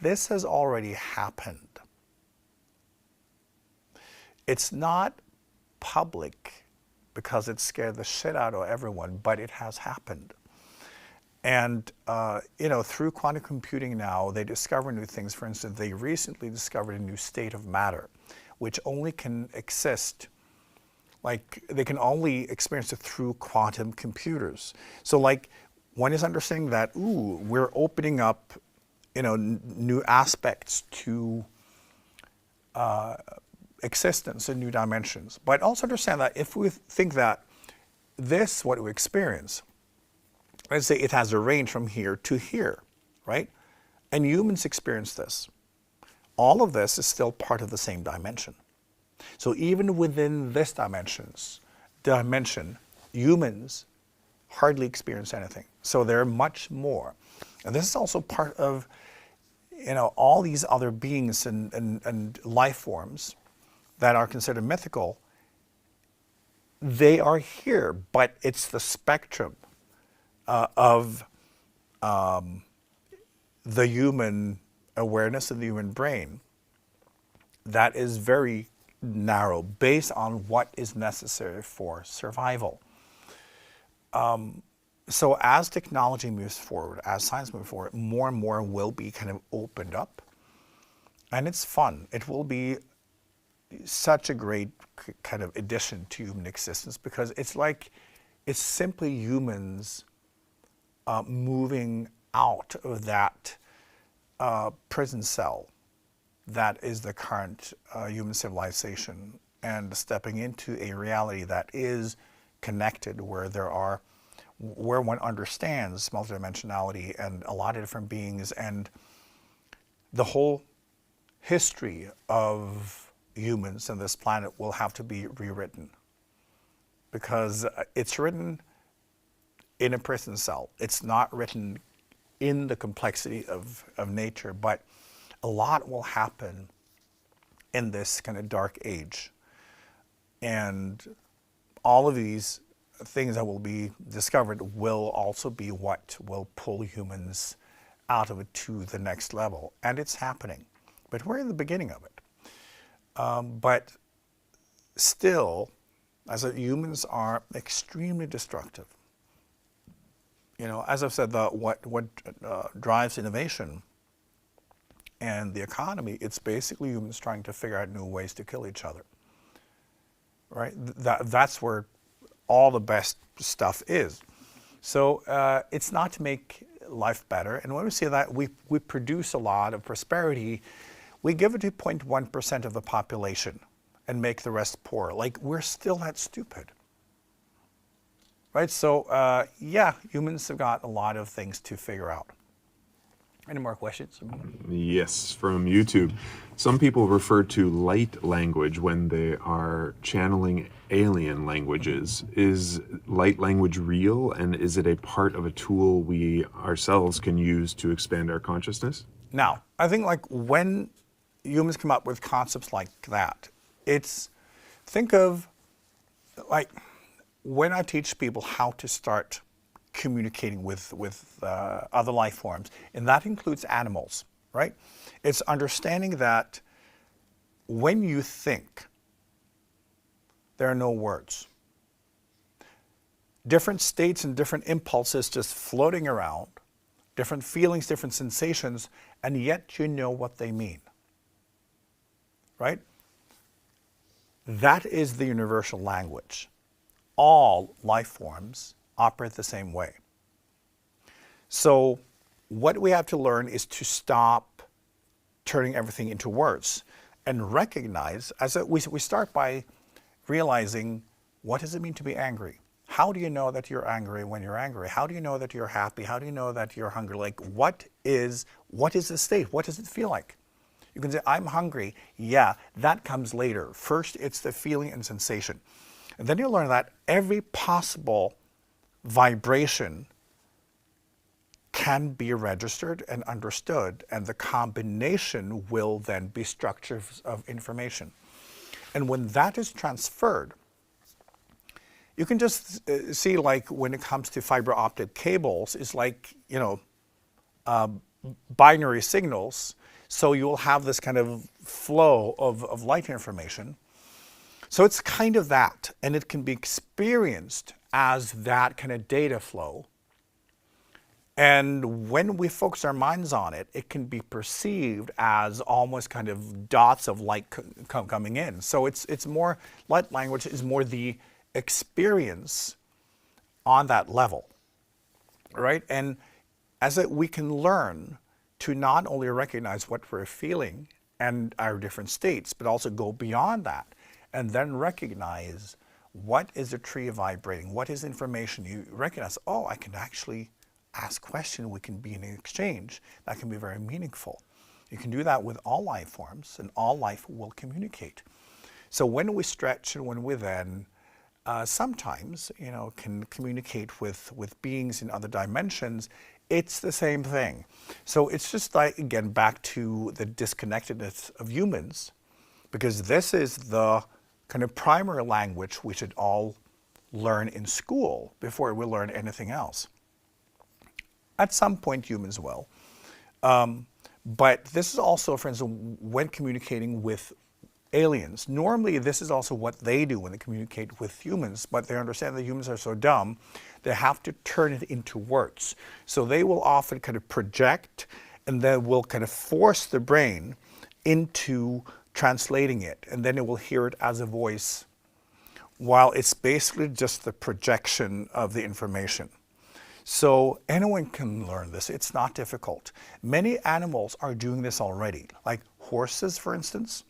This has already happened. It's not public because it scared the shit out of everyone, but it has happened. And, you know, through quantum computing now, they discover new things. For instance, they recently discovered a new state of matter, which only can exist, like, they can only experience it through quantum computers. So, like, one is understanding that, ooh, we're opening up, you know, new aspects to existence in new dimensions. But also understand that if we think that this, what we experience, let's say it has a range from here to here, right? And humans experience this. All of this is still part of the same dimension. So even within this dimension, humans hardly experience anything. So they're much more. And this is also part of, you know, all these other beings and life forms that are considered mythical. They are here, but it's the spectrum of the human awareness and the human brain that is very narrow, based on what is necessary for survival. So as technology moves forward, as science moves forward, more and more will be kind of opened up. And it's fun. It will be such a great kind of addition to human existence, because it's like, it's simply humans moving out of that prison cell that is the current human civilization, and stepping into a reality that is connected, where one understands multidimensionality and a lot of different beings, and the whole history of humans and this planet will have to be rewritten, because it's written in a prison cell. It's not written in the complexity of nature, but a lot will happen in this kind of dark age. And all of these things that will be discovered will also be what will pull humans out of it to the next level. And it's happening. But we're in the beginning of it. But still, as humans are extremely destructive. You know, as I've said, what drives innovation and the economy, it's basically humans trying to figure out new ways to kill each other. Right? That's where all the best stuff is. So it's not to make life better. And when we say that we produce a lot of prosperity, we give it to 0.1% of the population and make the rest poor. Like, we're still that stupid. Right? So yeah, humans have got a lot of things to figure out. Any more questions? Yes, from YouTube. Some people refer to light language when they are channeling alien languages. Is light language real, and is it a part of a tool we ourselves can use to expand our consciousness? Now, I think like when humans come up with concepts like that, think of like when I teach people how to start communicating with other life forms, and that includes animals, right? It's understanding that when you think, there are no words. Different states and different impulses just floating around, different feelings, different sensations, and yet you know what they mean, right? That is the universal language. All life forms operate the same way. So what we have to learn is to stop turning everything into words and recognize, we start by realizing, what does it mean to be angry? How do you know that you're angry when you're angry? How do you know that you're happy? How do you know that you're hungry? Like, what is the state? What does it feel like? You can say, I'm hungry. Yeah, that comes later. First, it's the feeling and sensation. And then you learn that every possible vibration can be registered and understood, and the combination will then be structures of information. And when that is transferred, you can just see, like, when it comes to fiber optic cables, it's like, binary signals. So you'll have this kind of flow of light information. So it's kind of that, and it can be experienced as that kind of data flow. And when we focus our minds on it, it can be perceived as almost kind of dots of light coming in. So it's more, light language is more the experience on that level, right? And we can learn to not only recognize what we're feeling and our different states, but also go beyond that and then recognize, what is a tree vibrating? What is information? You recognize, oh, I can actually ask questions. We can be in an exchange. That can be very meaningful. You can do that with all life forms, and all life will communicate. So when we stretch and when we then sometimes, can communicate with beings in other dimensions, it's the same thing. So it's just like, again, back to the disconnectedness of humans, because this is the kind of primary language we should all learn in school before we learn anything else. At some point, humans will. But this is also, for instance, when communicating with aliens. Normally, this is also what they do when they communicate with humans, but they understand that humans are so dumb, they have to turn it into words. So they will often kind of project, and then will kind of force the brain into translating it, and then it will hear it as a voice, while it's basically just the projection of the information. So anyone can learn this. It's not difficult. Many animals are doing this already, like horses, for instance.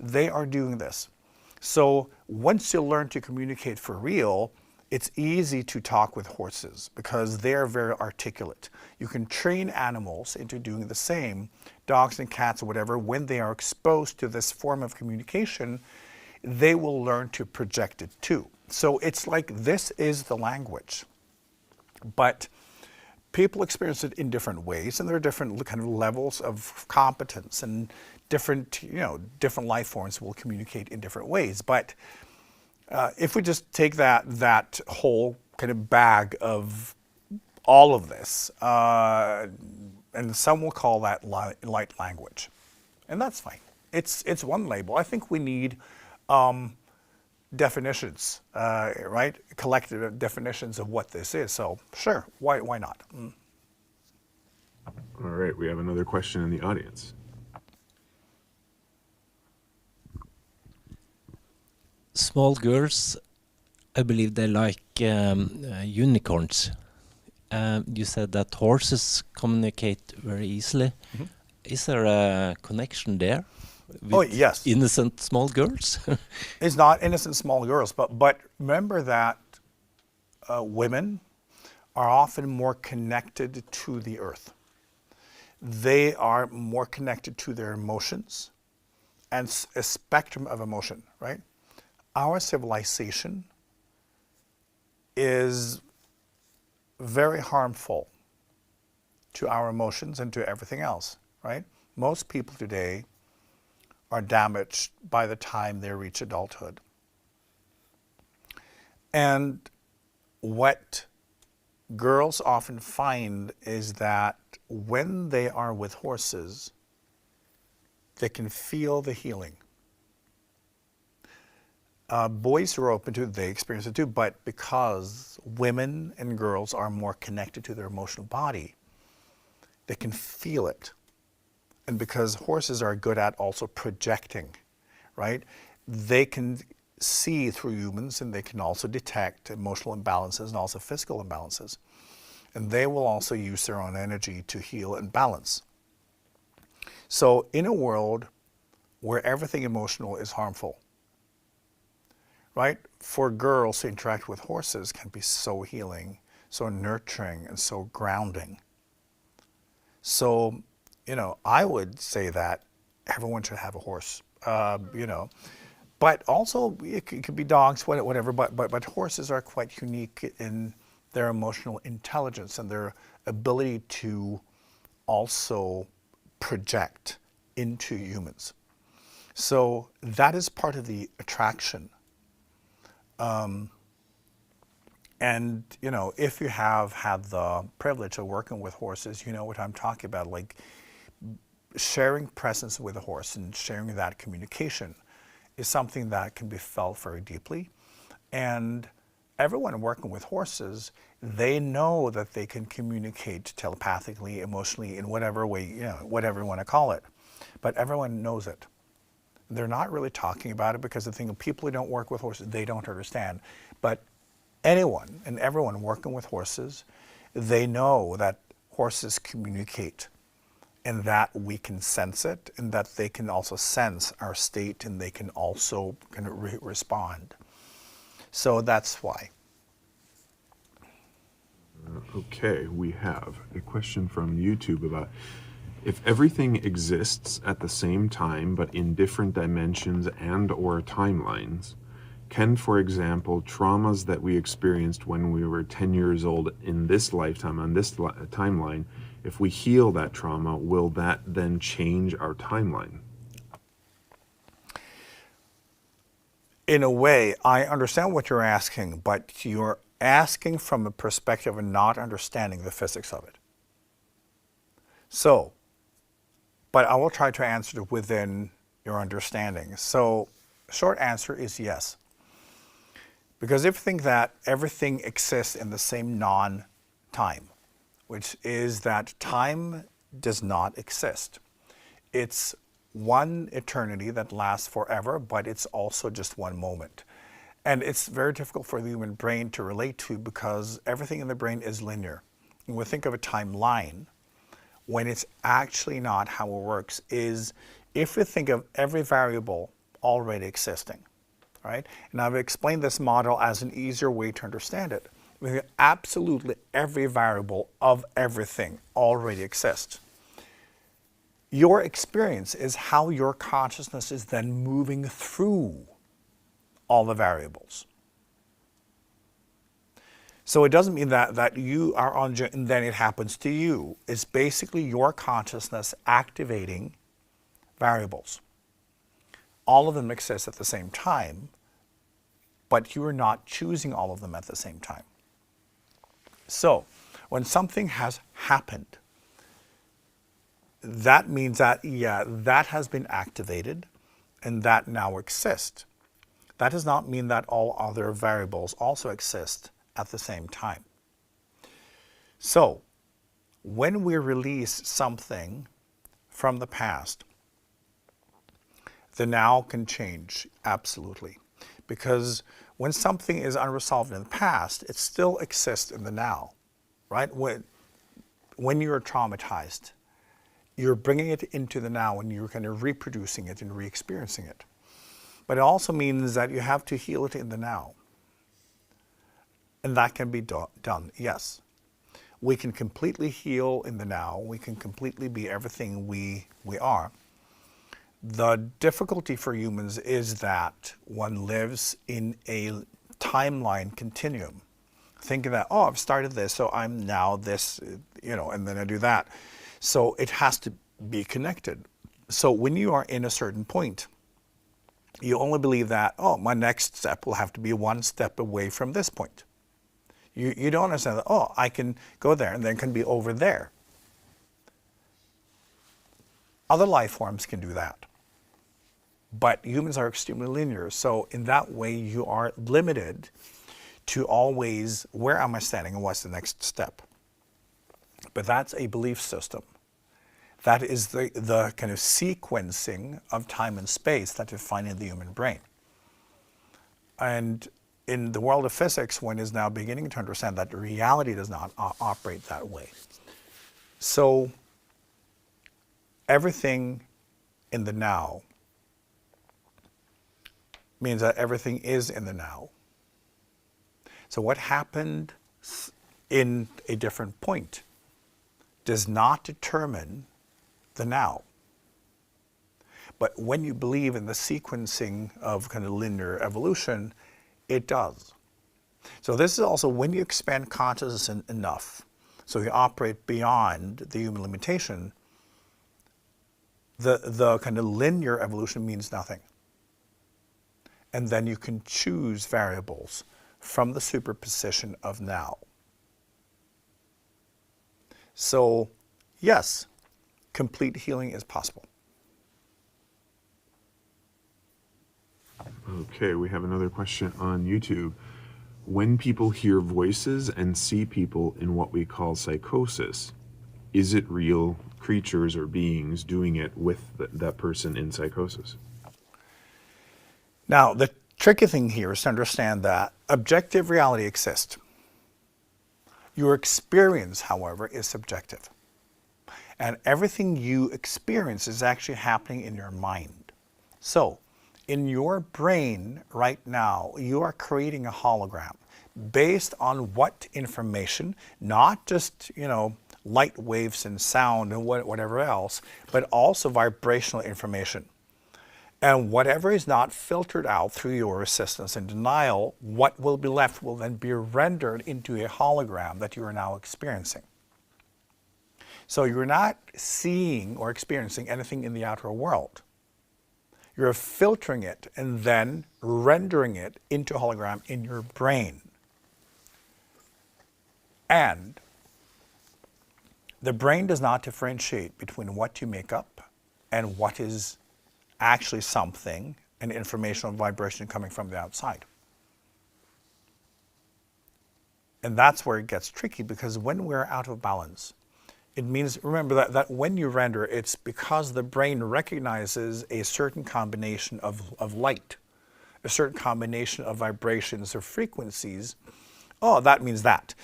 They are doing this. So once you learn to communicate for real, it's easy to talk with horses because they're very articulate. You can train animals into doing the same, dogs and cats or whatever. When they are exposed to this form of communication, they will learn to project it too. So it's like, this is the language. But people experience it in different ways, and there are different kind of levels of competence, and different life forms will communicate in different ways. But if we just take that whole kind of bag of all of this, and some will call that light language, and that's fine. It's one label. I think we need definitions, right? Collective definitions of what this is. So sure, why not? All right, we have another question in the audience. small girls, I believe they like unicorns. You said that horses communicate very easily. Mhm. Is there a connection there with Oh, yes. innocent small girls? It's not innocent small girls, but remember that women are often more connected to the earth. They are more connected to their emotions and a spectrum of emotion, right? Our civilization is very harmful to our emotions and to everything else, right? Most people today are damaged by the time they reach adulthood. And what girls often find is that when they are with horses, they can feel the healing. Boys who are open to it, they experience it too, but because women and girls are more connected to their emotional body, they can feel it. And because horses are good at also projecting, right? They can see through humans, and they can also detect emotional imbalances and also physical imbalances. And they will also use their own energy to heal and balance. So in a world where everything emotional is harmful, right? For girls to interact with horses can be so healing, so nurturing, and so grounding. So, I would say that everyone should have a horse, But also, it could be dogs, whatever, but horses are quite unique in their emotional intelligence and their ability to also project into humans. So that is part of the attraction. And, if you have had the privilege of working with horses, you know what I'm talking about, like sharing presence with a horse and sharing that communication is something that can be felt very deeply. And everyone working with horses, they know that they can communicate telepathically, emotionally, in whatever way, whatever you want to call it. But everyone knows it. They're not really talking about it because the thing of people who don't work with horses, they don't understand. But anyone and everyone working with horses, they know that horses communicate and that we can sense it, and that they can also sense our state, and they can also kind of respond. So that's why. Okay, we have a question from YouTube about if everything exists at the same time but in different dimensions and or timelines, can, for example, traumas that we experienced when we were 10 years old in this lifetime, on this timeline, if we heal that trauma, will that then change our timeline? In a way, I understand what you're asking, but you're asking from a perspective of not understanding the physics of it. So, but I will try to answer it within your understanding. So, short answer is yes. Because if you think that everything exists in the same non-time, which is that time does not exist. It's one eternity that lasts forever, but it's also just one moment. And it's very difficult for the human brain to relate to because everything in the brain is linear. When we think of a timeline, when it's actually not how it works, is if we think of every variable already existing, right? And I've explained this model as an easier way to understand it. Absolutely every variable of everything already exists. Your experience is how your consciousness is then moving through all the variables. So it doesn't mean that you are on and then it happens to you. It's basically your consciousness activating variables. All of them exist at the same time, but you are not choosing all of them at the same time. So, when something has happened, that means that, that has been activated and that now exists. That does not mean that all other variables also exist at the same time. So, when we release something from the past, the now can change, absolutely. because when something is unresolved in the past, it still exists in the now, right? When you're traumatized, you're bringing it into the now and you're kind of reproducing it and re-experiencing it. But it also means that you have to heal it in the now. And that can be done, yes. We can completely heal in the now. We can completely be everything we are. The difficulty for humans is that one lives in a timeline continuum. Thinking that, oh, I've started this, so I'm now this, and then I do that. So it has to be connected. So when you are in a certain point, you only believe that, oh, my next step will have to be one step away from this point. You don't understand that, oh, I can go there and then can be over there. Other life forms can do that. But humans are extremely linear. So in that way, you are limited to always, where am I standing and what's the next step? But that's a belief system. That is the kind of sequencing of time and space that you find in the human brain. And in the world of physics, one is now beginning to understand that reality does not operate that way. So everything in the now means that everything is in the now. So what happened in a different point does not determine the now. But when you believe in the sequencing of kind of linear evolution, it does. So this is also when you expand consciousness enough, so you operate beyond the human limitation, the kind of linear evolution means nothing. And then you can choose variables from the superposition of now. So, yes, complete healing is possible. Okay, we have another question on YouTube. When people hear voices and see people in what we call psychosis, is it real creatures or beings doing it with that person in psychosis? Now, the tricky thing here is to understand that objective reality exists. Your experience, however, is subjective. And everything you experience is actually happening in your mind. So, in your brain right now, you are creating a hologram based on what information, not just, light waves and sound and whatever else, but also vibrational information. And whatever is not filtered out through your resistance and denial, what will be left will then be rendered into a hologram that you are now experiencing. So you're not seeing or experiencing anything in the outer world. You're filtering it and then rendering it into a hologram in your brain. And the brain does not differentiate between what you make up and what is actually something, an informational vibration coming from the outside. And that's where it gets tricky, because when we're out of balance, it means, remember that when you render, it's because the brain recognizes a certain combination of light, a certain combination of vibrations or frequencies. Oh, that means that.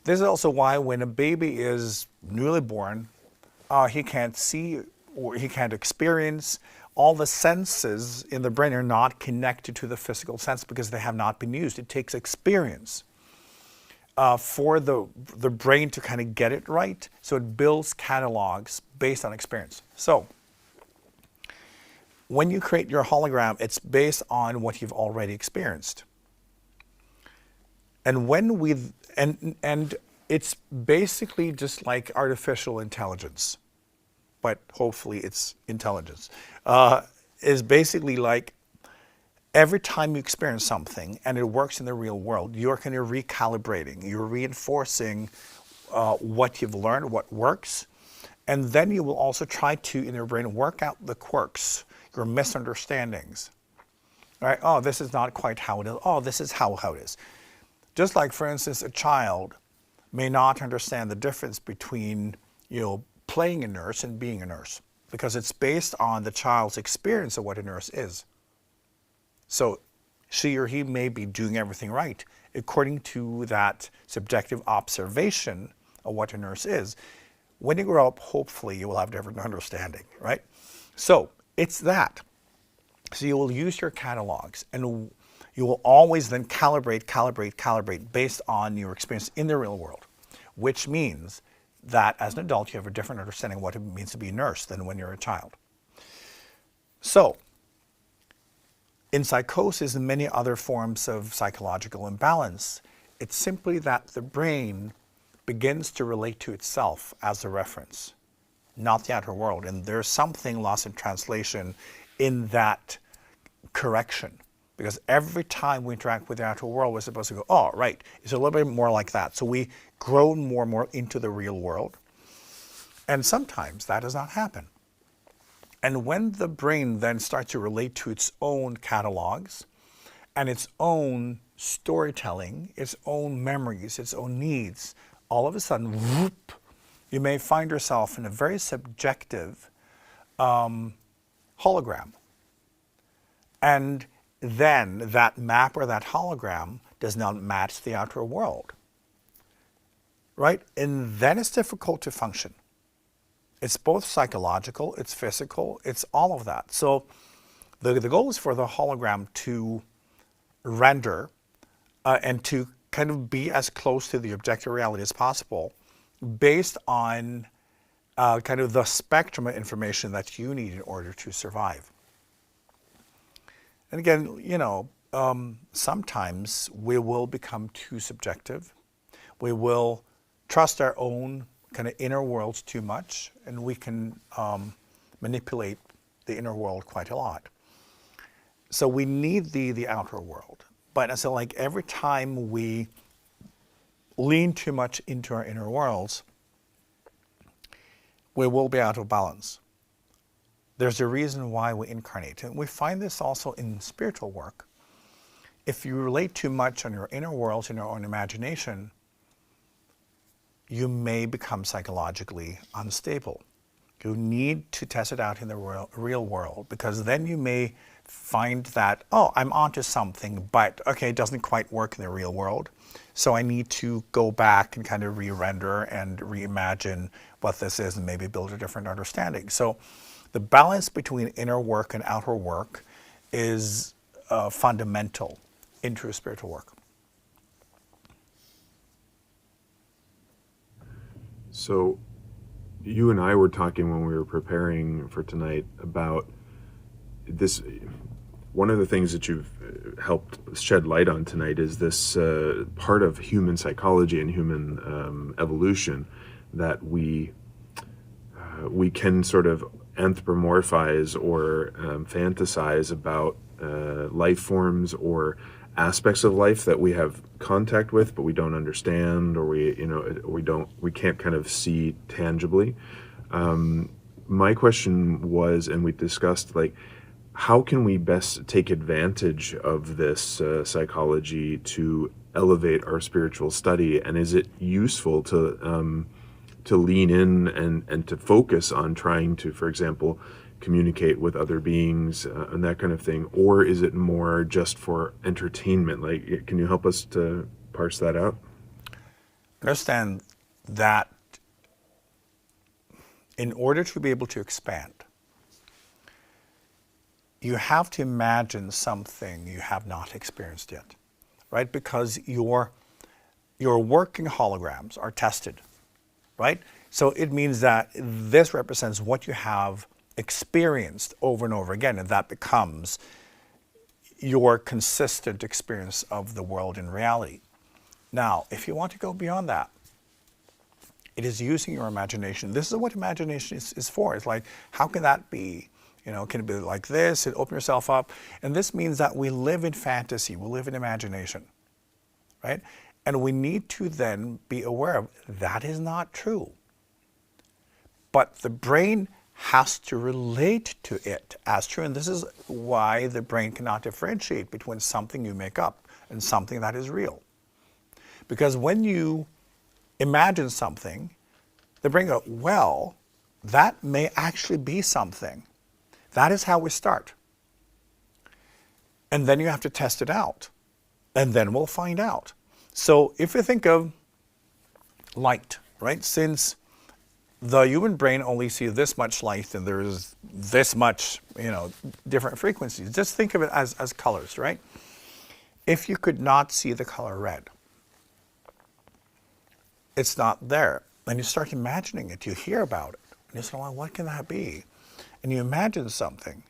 This is also why when a baby is newly born, he can't see or he can't experience. All the senses in the brain are not connected to the physical sense because they have not been used. It takes experience for the brain to kind of get it right. So it builds catalogs based on experience. So when you create your hologram, it's based on what you've already experienced. And when and it's basically just like artificial intelligence, but hopefully it's intelligence, is basically like every time you experience something and it works in the real world, you're kind of recalibrating, you're reinforcing what you've learned, what works, and then you will also try to, in your brain, work out the quirks, your misunderstandings. Right? Oh, this is not quite how it is. Oh, this is how it is. Just like, for instance, a child may not understand the difference between, playing a nurse and being a nurse, because it's based on the child's experience of what a nurse is. So she or he may be doing everything right according to that subjective observation of what a nurse is. When you grow up, hopefully you will have different understanding, right? So it's that. So you will use your catalogs, and you will always then calibrate based on your experience in the real world, which means that as an adult you have a different understanding of what it means to be a nurse than when you're a child. So in psychosis and many other forms of psychological imbalance, it's simply that the brain begins to relate to itself as a reference, not the outer world. And there's something lost in translation in that correction. Because every time we interact with the outer world, we're supposed to go, oh, right, it's a little bit more like that. So we grow more and more into the real world. And sometimes that does not happen. And when the brain then starts to relate to its own catalogs and its own storytelling, its own memories, its own needs, all of a sudden, whoop, you may find yourself in a very subjective hologram. And then that map or that hologram does not match the outer world, right? And then it's difficult to function. It's both psychological, it's physical, it's all of that. So the goal is for the hologram to render and to kind of be as close to the objective reality as possible based on kind of the spectrum of information that you need in order to survive. And again, you know, sometimes we will become too subjective. We will trust our own kind of inner worlds too much, and we can manipulate the inner world quite a lot. So we need the outer world. But so like every time we lean too much into our inner worlds, we will be out of balance. There's a reason why we incarnate. And we find this also in spiritual work. If you relate too much on your inner worlds, in your own imagination, you may become psychologically unstable. You need to test it out in the real world, because then you may find that, oh, I'm onto something, but okay, it doesn't quite work in the real world. So I need to go back and kind of re-render and reimagine what this is and maybe build a different understanding. So the balance between inner work and outer work is fundamental in true spiritual work. So you and I were talking when we were preparing for tonight about this. One of the things that you've helped shed light on tonight is this part of human psychology and human evolution that we can sort of anthropomorphize or fantasize about life forms or aspects of life that we have contact with but we don't understand, or we can't kind of see tangibly. My question was, and we discussed, like, how can we best take advantage of this psychology to elevate our spiritual study, and is it useful to lean in and to focus on trying to, for example, communicate with other beings and that kind of thing, or is it more just for entertainment? Like, can you help us to parse that out? Understand that in order to be able to expand, you have to imagine something you have not experienced yet, right? Because your working holograms are tested, right? So it means that this represents what you have experienced over and over again, and that becomes your consistent experience of the world in reality. Now, if you want to go beyond that, it is using your imagination. This is what imagination is for. It's like, how can that be? You know, can it be like this? And open yourself up. And this means that we live in fantasy, we live in imagination, right? And we need to then be aware of that is not true. But the brain has to relate to it as true. And this is why the brain cannot differentiate between something you make up and something that is real. Because when you imagine something, the brain goes, well, that may actually be something. That is how we start. And then you have to test it out. And then we'll find out. So if you think of light, right? Since the human brain only sees this much light and there's this much, different frequencies. Just think of it as colors, right? If you could not see the color red, it's not there. And you start imagining it, you hear about it. And you say, well, what can that be? And you imagine something.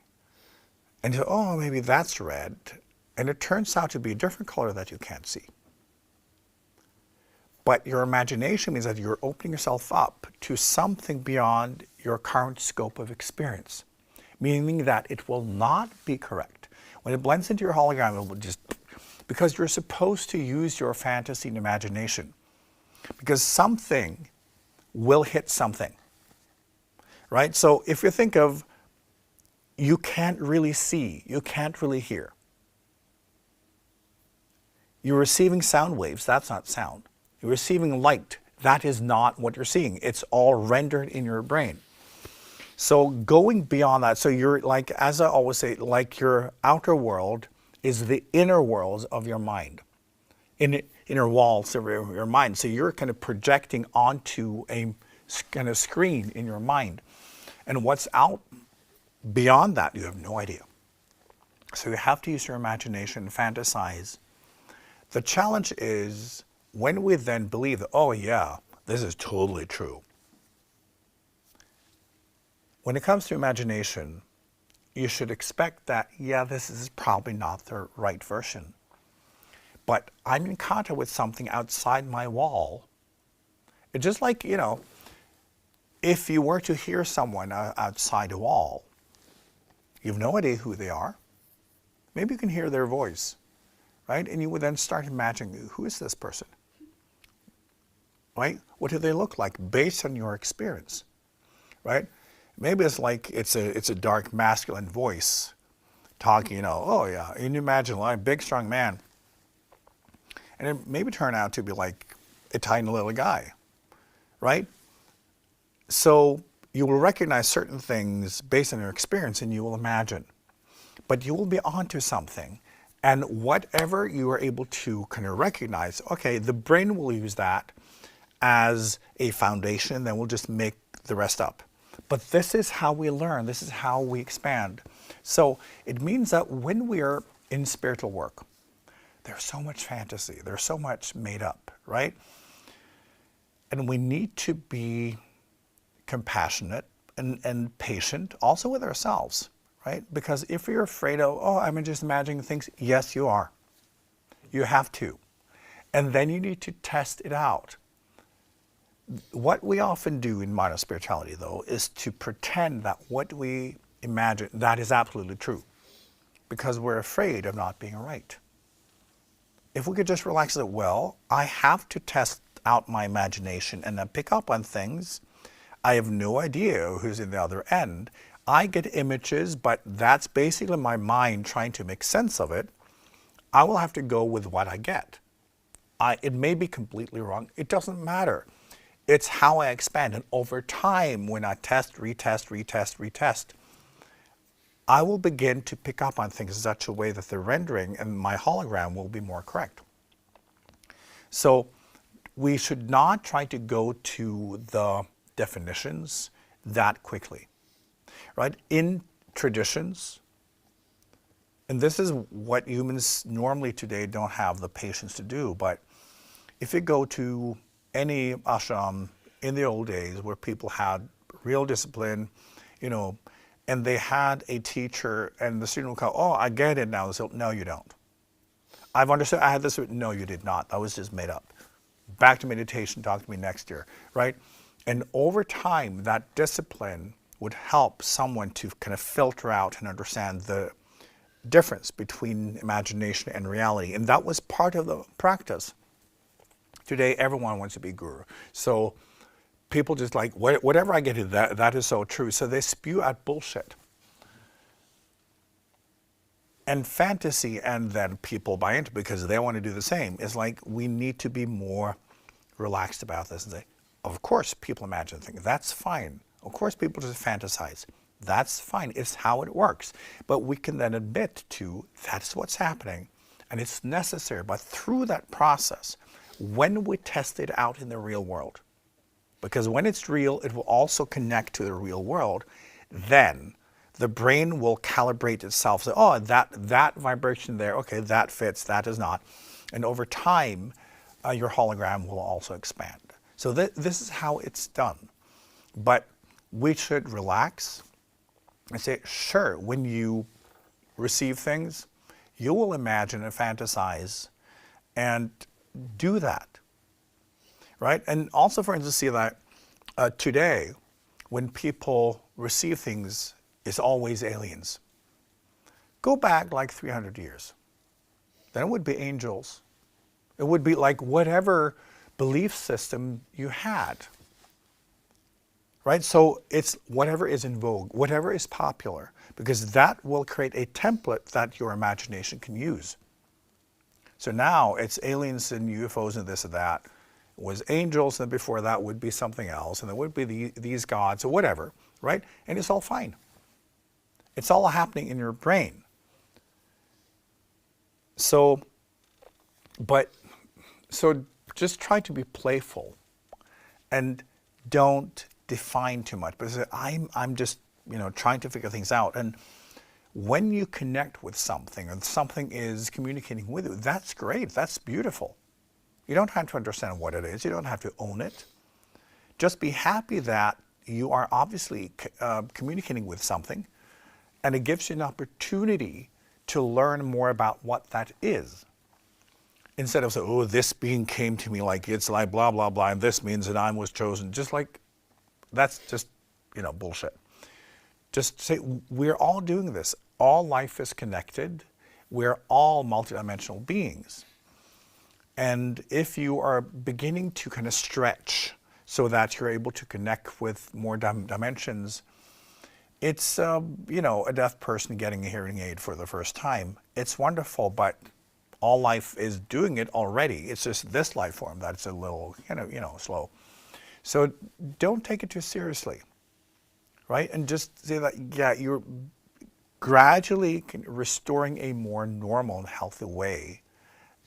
And you say, oh, maybe that's red. And it turns out to be a different color that you can't see. But your imagination means that you're opening yourself up to something beyond your current scope of experience, meaning that it will not be correct. When it blends into your hologram, it will just, because you're supposed to use your fantasy and imagination, because something will hit something, right? So if you think of, you can't really see, you can't really hear. You're receiving sound waves, that's not sound. You're receiving light, that is not what you're seeing. It's all rendered in your brain. So going beyond that, so you're like, as I always say, like your outer world is the inner worlds of your mind, inner walls of your mind. So you're kind of projecting onto a kind of screen in your mind. And what's out beyond that, you have no idea. So you have to use your imagination, fantasize. The challenge is when we then believe that, oh yeah, this is totally true. When it comes to imagination, you should expect that, yeah, this is probably not the right version. But I'm in contact with something outside my wall. It's just like, if you were to hear someone outside a wall, you have no idea who they are. Maybe you can hear their voice, right? And you would then start imagining, who is this person? Right? What do they look like based on your experience, right? Maybe it's like it's a dark masculine voice talking, oh yeah, and you imagine a big strong man. And it maybe turn out to be like a tiny little guy, right? So you will recognize certain things based on your experience and you will imagine. But you will be onto something. And whatever you are able to kind of recognize, okay, the brain will use that as a foundation, then we'll just make the rest up. But this is how we learn, this is how we expand. So it means that when we are in spiritual work, there's so much fantasy, there's so much made up, right? And we need to be compassionate and patient also with ourselves, right? Because if you're afraid of, oh, I'm just imagining things, yes, you are. You have to. And then you need to test it out. What we often do in modern spirituality, though, is to pretend that what we imagine, that is absolutely true, because we're afraid of not being right. If we could just relax it, well, I have to test out my imagination and then pick up on things. I have no idea who's in the other end. I get images, but that's basically my mind trying to make sense of it. I will have to go with what I get. It may be completely wrong. It doesn't matter. It's how I expand. And over time, when I test, retest, I will begin to pick up on things in such a way that the rendering and my hologram will be more correct. So we should not try to go to the definitions that quickly, right? In traditions, and this is what humans normally today don't have the patience to do, but if you go to any ashram in the old days where people had real discipline, and they had a teacher and the student would go, oh, I get it now. So, no, you don't. I've understood, I had this, no, you did not. That was just made up. Back to meditation, talk to me next year, right? And over time, that discipline would help someone to kind of filter out and understand the difference between imagination and reality. And that was part of the practice. Today, everyone wants to be guru. So people just like, whatever I get, that is so true. So they spew out bullshit. And fantasy, and then people buy into it because they want to do the same. It's like, we need to be more relaxed about this and say, of course people imagine things. That's fine. Of course people just fantasize. That's fine. It's how it works. But we can then admit to that's what's happening, and it's necessary. But through that process, when we test it out in the real world, because when it's real, it will also connect to the real world, then the brain will calibrate itself. So, oh, that vibration there, okay, that fits, that does not. And over time, your hologram will also expand. So this is how it's done. But we should relax and say, sure, when you receive things, you will imagine and fantasize and do that, right? And also, for instance, see that today, when people receive things, it's always aliens. Go back like 300 years. Then it would be angels. It would be like whatever belief system you had, right? So it's whatever is in vogue, whatever is popular, because that will create a template that your imagination can use. So now it's aliens and UFOs and this and that. It was angels, and before that would be something else, and there would be these gods or whatever, right? And it's all fine. It's all happening in your brain. So just try to be playful and don't define too much, because I'm just, trying to figure things out. And when you connect with something and something is communicating with you, that's great. That's beautiful. You don't have to understand what it is. You don't have to own it. Just be happy that you are obviously communicating with something, and it gives you an opportunity to learn more about what that is. Instead of saying, oh, this being came to me like it's like blah, blah, blah, and this means that I was chosen. Just like, that's just, bullshit. Just say, we're all doing this. All life is connected. We're all multidimensional beings. And if you are beginning to kind of stretch so that you're able to connect with more dimensions, it's, a deaf person getting a hearing aid for the first time. It's wonderful, but all life is doing it already. It's just this life form that's a little, slow. So don't take it too seriously, right? And just say that, yeah, you're gradually restoring a more normal and healthy way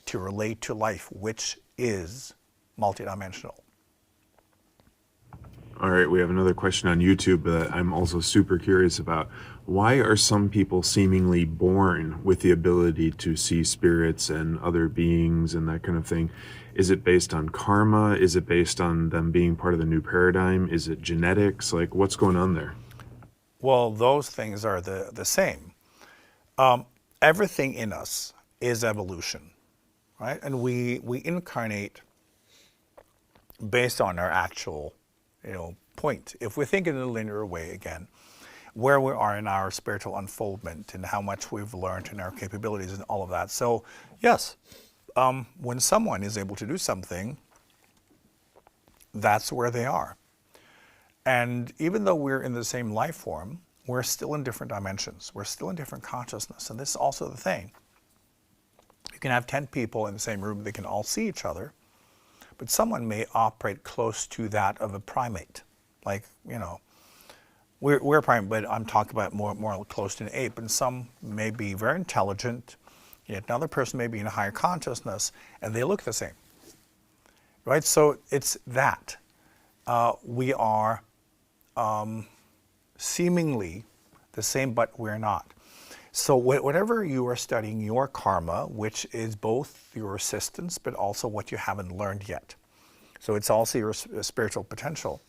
to relate to life, which is multidimensional. All right, we have another question on YouTube that I'm also super curious about. Why are some people seemingly born with the ability to see spirits and other beings and that kind of thing? Is it based on karma? Is it based on them being part of the new paradigm? Is it genetics? Like, what's going on there? Well, those things are the same. Everything in us is evolution, right? And we incarnate based on our actual point. If we think in a linear way again, where we are in our spiritual unfoldment and how much we've learned and our capabilities and all of that. So yes, when someone is able to do something, that's where they are. And even though we're in the same life form, we're still in different dimensions. We're still in different consciousness. And this is also the thing. You can have 10 people in the same room, they can all see each other, but someone may operate close to that of a primate. Like, we're a primate, but I'm talking about more close to an ape. And some may be very intelligent, yet another person may be in a higher consciousness, and they look the same. Right? So it's that. We are seemingly the same, but we're not. So whatever you are studying, your karma, which is both your assistance, but also what you haven't learned yet. So it's also your spiritual potential.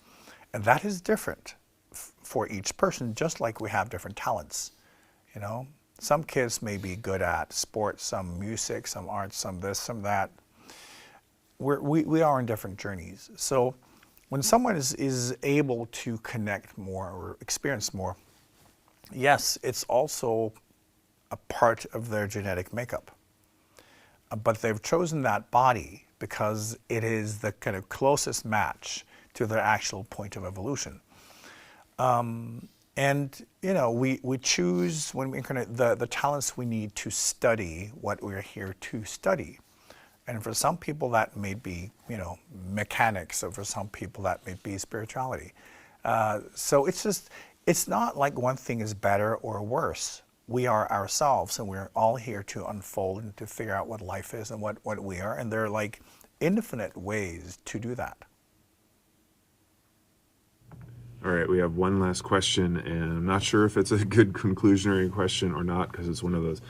And that is different for each person, just like we have different talents. Some kids may be good at sports, some music, some art, some this, some that. We are on different journeys. So when someone is able to connect more or experience more, yes, it's also a part of their genetic makeup. But they've chosen that body because it is the kind of closest match to their actual point of evolution. And we choose when we incarnate the talents we need to study what we're here to study. And for some people that may be, mechanics, or for some people that may be spirituality. So it's it's not like one thing is better or worse. We are ourselves, and we're all here to unfold and to figure out what life is and what we are. And there are like infinite ways to do that. All right, we have one last question, and I'm not sure if it's a good conclusionary question or not, because it's one of those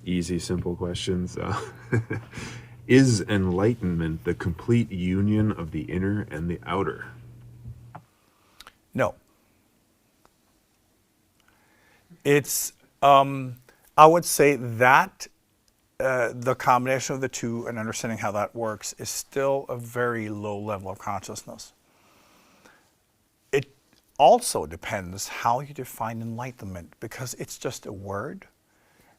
easy, simple questions. Is enlightenment the complete union of the inner and the outer? No. It's, I would say that the combination of the two and understanding how that works is still a very low level of consciousness. It also depends how you define enlightenment, because it's just a word,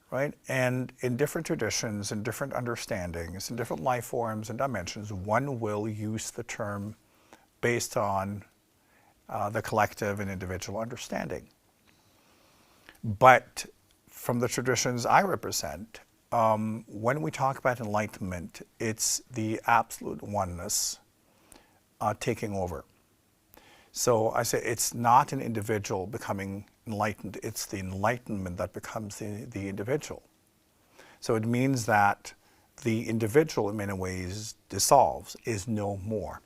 right? And in different traditions and different understandings and different life forms and dimensions, one will use the term based on the collective and individual understanding. But from the traditions I represent, when we talk about enlightenment, it's the absolute oneness taking over. So I say it's not an individual becoming enlightened, it's the enlightenment that becomes the individual. So it means that the individual in many ways dissolves, is no more.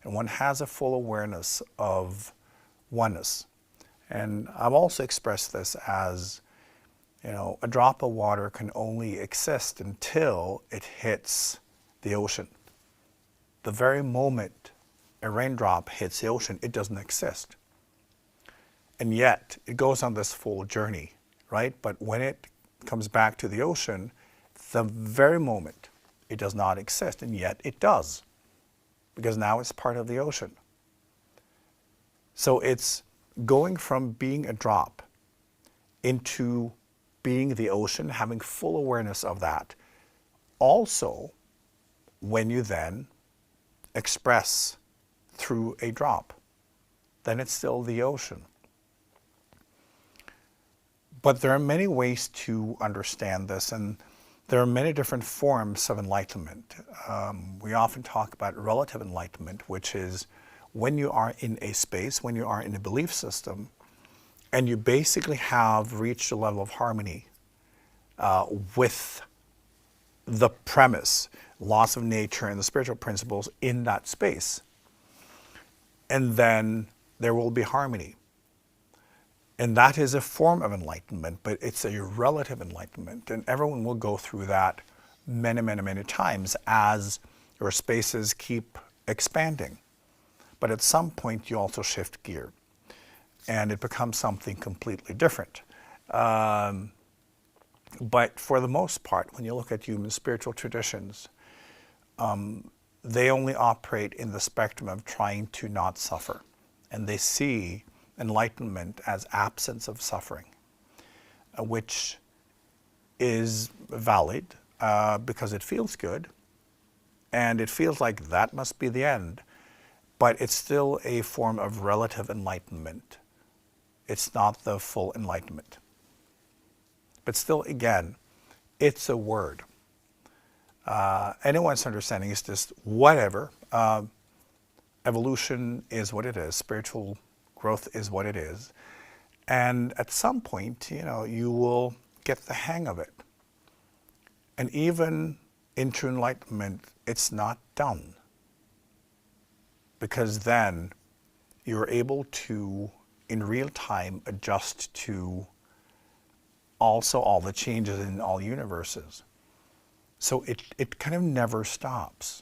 And one has a full awareness of oneness. And I've also expressed this as, you know, a drop of water can only exist until it hits the ocean. The very moment a raindrop hits the ocean, it doesn't exist. And yet, it goes on this full journey, right? But when it comes back to the ocean, the very moment it does not exist, and yet it does, because now it's part of the ocean. So it's going from being a drop into being the ocean, having full awareness of that. Also, when you then express through a drop, then it's still the ocean. But there are many ways to understand this, and there are many different forms of enlightenment. We often talk about relative enlightenment, which is when you are in a space, when you are in a belief system, and you basically have reached a level of harmony with the premise, laws of nature, and the spiritual principles in that space. And then there will be harmony. And that is a form of enlightenment, but it's a relative enlightenment. And everyone will go through that many, many, many times as your spaces keep expanding. But at some point, you also shift gear, and it becomes something completely different. But for the most part, when you look at human spiritual traditions, they only operate in the spectrum of trying to not suffer. And they see enlightenment as absence of suffering, which is valid because it feels good, and it feels like that must be the end. But it's still a form of relative enlightenment. It's not the full enlightenment. But still, again, it's a word. Anyone's understanding is just whatever. Evolution is what it is. Spiritual growth is what it is. And at some point, you know, you will get the hang of it. And even in true enlightenment, it's not done. Because then you're able to, in real time, adjust to also all the changes in all universes. So it kind of never stops.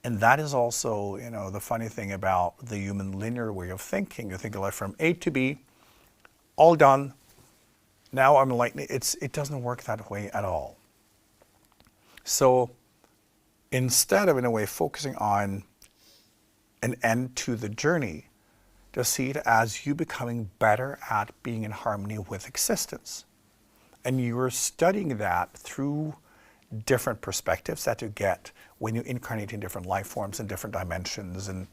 And that is also, you know, the funny thing about the human linear way of thinking. You think of life from A to B, all done. Now I'm enlightened. It doesn't work that way at all. So instead of, in a way, focusing on an end to the journey, to see it as you becoming better at being in harmony with existence. And you are studying that through different perspectives that you get when you incarnate in different life forms and different dimensions, and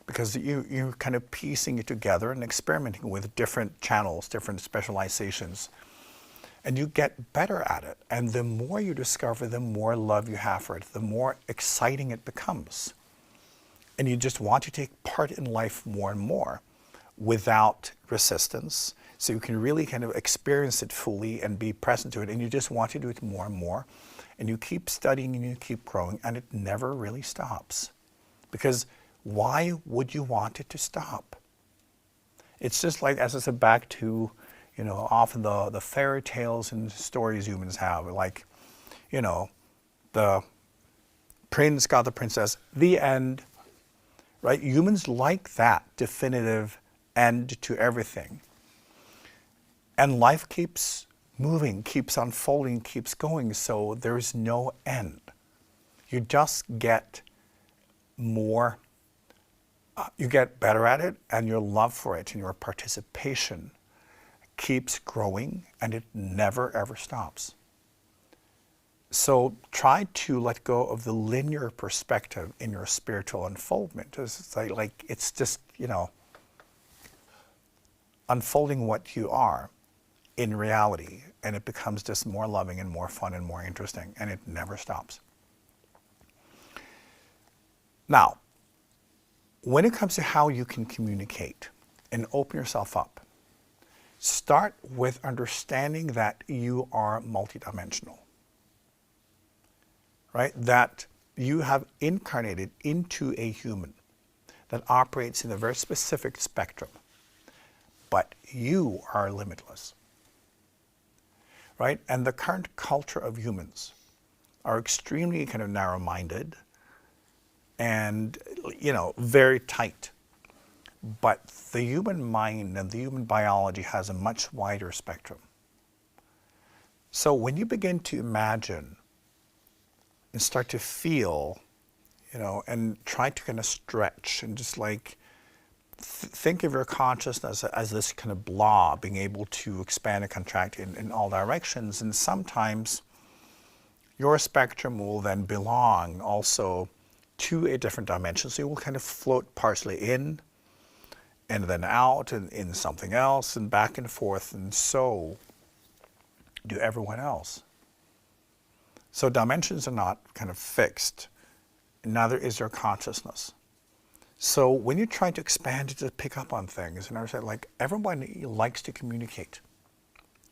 because you're kind of piecing it together and experimenting with different channels, different specializations, and you get better at it. And the more you discover, the more love you have for it, the more exciting it becomes. And you just want to take part in life more and more without resistance, So you can really kind of experience it fully and be present to it, and you just want to do it more and more. And you keep studying and you keep growing, and it never really stops. Because why would you want it to stop? It's just like, as I said, back to, you know, often the fairy tales and stories humans have, like, you know, the prince got the princess, the end, right? Humans like that definitive end to everything. And life keeps moving, keeps unfolding, keeps going, so there's no end. You just get more, you get better at it, and your love for it and your participation keeps growing, and it never ever stops. So try to let go of the linear perspective in your spiritual unfoldment. It's like it's just, you know, unfolding what you are in reality, and it becomes just more loving and more fun and more interesting, and it never stops. Now, when it comes to how you can communicate and open yourself up, start with understanding that you are multidimensional, right? That you have incarnated into a human that operates in a very specific spectrum, but you are limitless, right? And the current culture of humans are extremely kind of narrow-minded and, you know, very tight. But the human mind and the human biology has a much wider spectrum. So when you begin to imagine and start to feel, you know, and try to kind of stretch and just like think of your consciousness as this kind of blob being able to expand and contract in all directions. And sometimes your spectrum will then belong also to a different dimension. So you will kind of float partially in and then out and in something else and back and forth, and so do everyone else. So dimensions are not kind of fixed, neither is your consciousness. So when you try to expand it to pick up on things, and I said, like, everyone likes to communicate.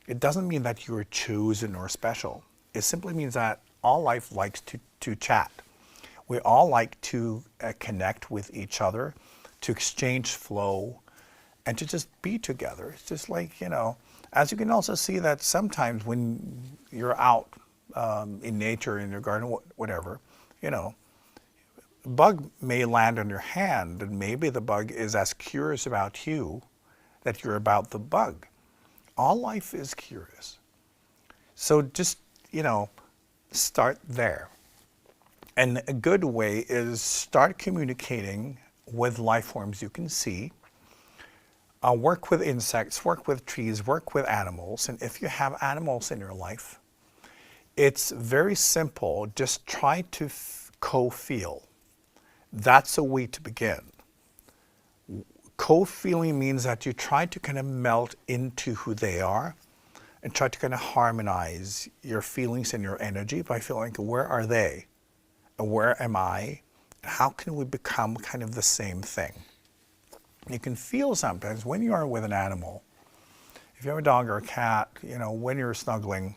It doesn't mean that you're chosen or special. It simply means that all life likes to chat. We all like to connect with each other, to exchange flow, and to just be together. It's just like, you know, as you can also see that sometimes when you're out in nature, in your garden, whatever, you know, a bug may land on your hand, and maybe the bug is as curious about you that you're about the bug. All life is curious. So just, you know, start there. And a good way is start communicating with life forms you can see. Work with insects, work with trees, work with animals. And if you have animals in your life, it's very simple. Just try to co-feel. That's a way to begin. Co-feeling means that you try to kind of melt into who they are and try to kind of harmonize your feelings and your energy by feeling, where are they? And where am I? How can we become kind of the same thing? You can feel sometimes when you are with an animal, if you have a dog or a cat, you know, when you're snuggling,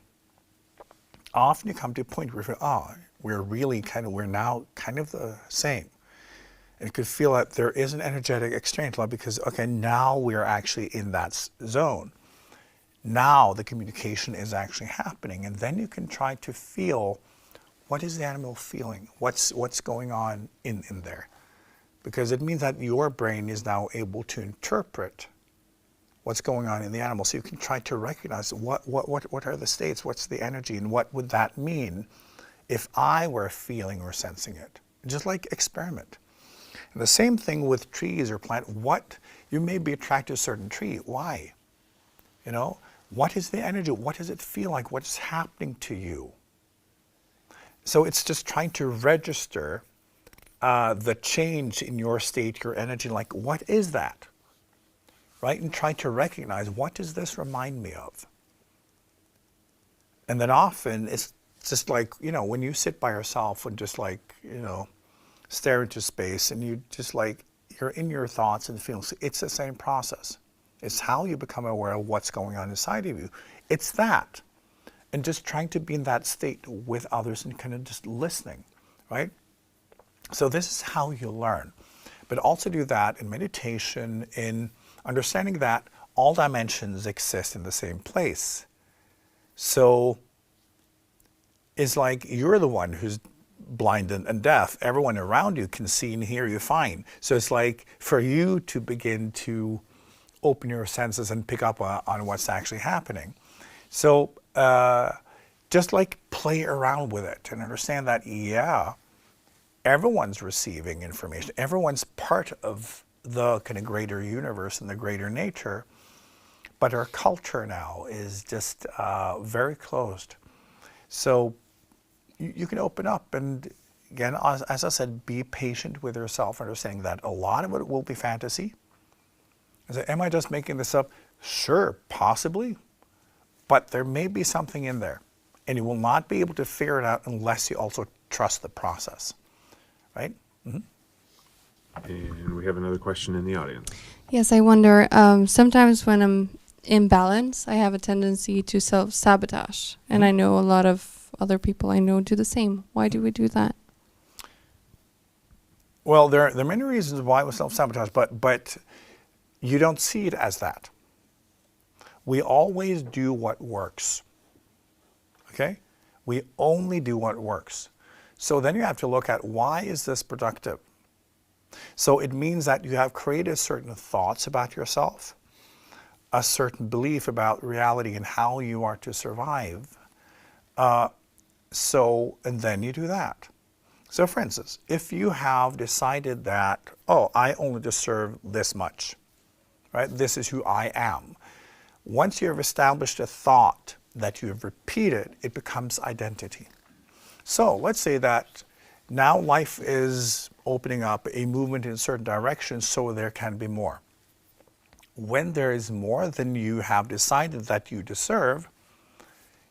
often you come to a point where you feel, oh, we're now kind of the same. And you could feel that there is an energetic exchange because, okay, now we're actually in that zone. Now the communication is actually happening. And then you can try to feel, what is the animal feeling? What's going on in there? Because it means that your brain is now able to interpret what's going on in the animal. So you can try to recognize what are the states, what's the energy, and what would that mean if I were feeling or sensing it? Just like experiment. And the same thing with trees or plants. You may be attracted to a certain tree. Why? You know, what is the energy? What does it feel like? What's happening to you? So it's just trying to register the change in your state, your energy, like what is that? Right? And try to recognize, what does this remind me of? And then often it's just like, you know, when you sit by yourself and just like, you know, stare into space and you just like, you're in your thoughts and feelings, it's the same process. It's how you become aware of what's going on inside of you. It's that. And just trying to be in that state with others and kind of just listening, right? So this is how you learn. But also do that in meditation, in understanding that all dimensions exist in the same place. So it's like you're the one who's blind and deaf. Everyone around you can see and hear you fine. So it's like for you to begin to open your senses and pick up on what's actually happening. So just like play around with it and understand that, yeah, everyone's receiving information. Everyone's part of the kind of greater universe and the greater nature. But our culture now is just very closed. So you can open up and, again, as I said, be patient with yourself, understanding that a lot of it will be fantasy. I say, am I just making this up? Sure, possibly. But there may be something in there. And you will not be able to figure it out unless you also trust the process. Right? Mm-hmm. And we have another question in the audience. Yes, I wonder, sometimes when I'm in balance, I have a tendency to self-sabotage. And I know a lot of other people I know do the same. Why do we do that? Well, there are many reasons why we self-sabotage, but you don't see it as that. We always do what works. Okay? We only do what works. So then you have to look at, why is this productive? So it means that you have created certain thoughts about yourself, a certain belief about reality and how you are to survive. And then you do that. So for instance, if you have decided that, oh, I only deserve this much, right? This is who I am. Once you have established a thought that you have repeated, it becomes identity. So let's say that now life is opening up a movement in a certain direction, so there can be more. When there is more than you have decided that you deserve,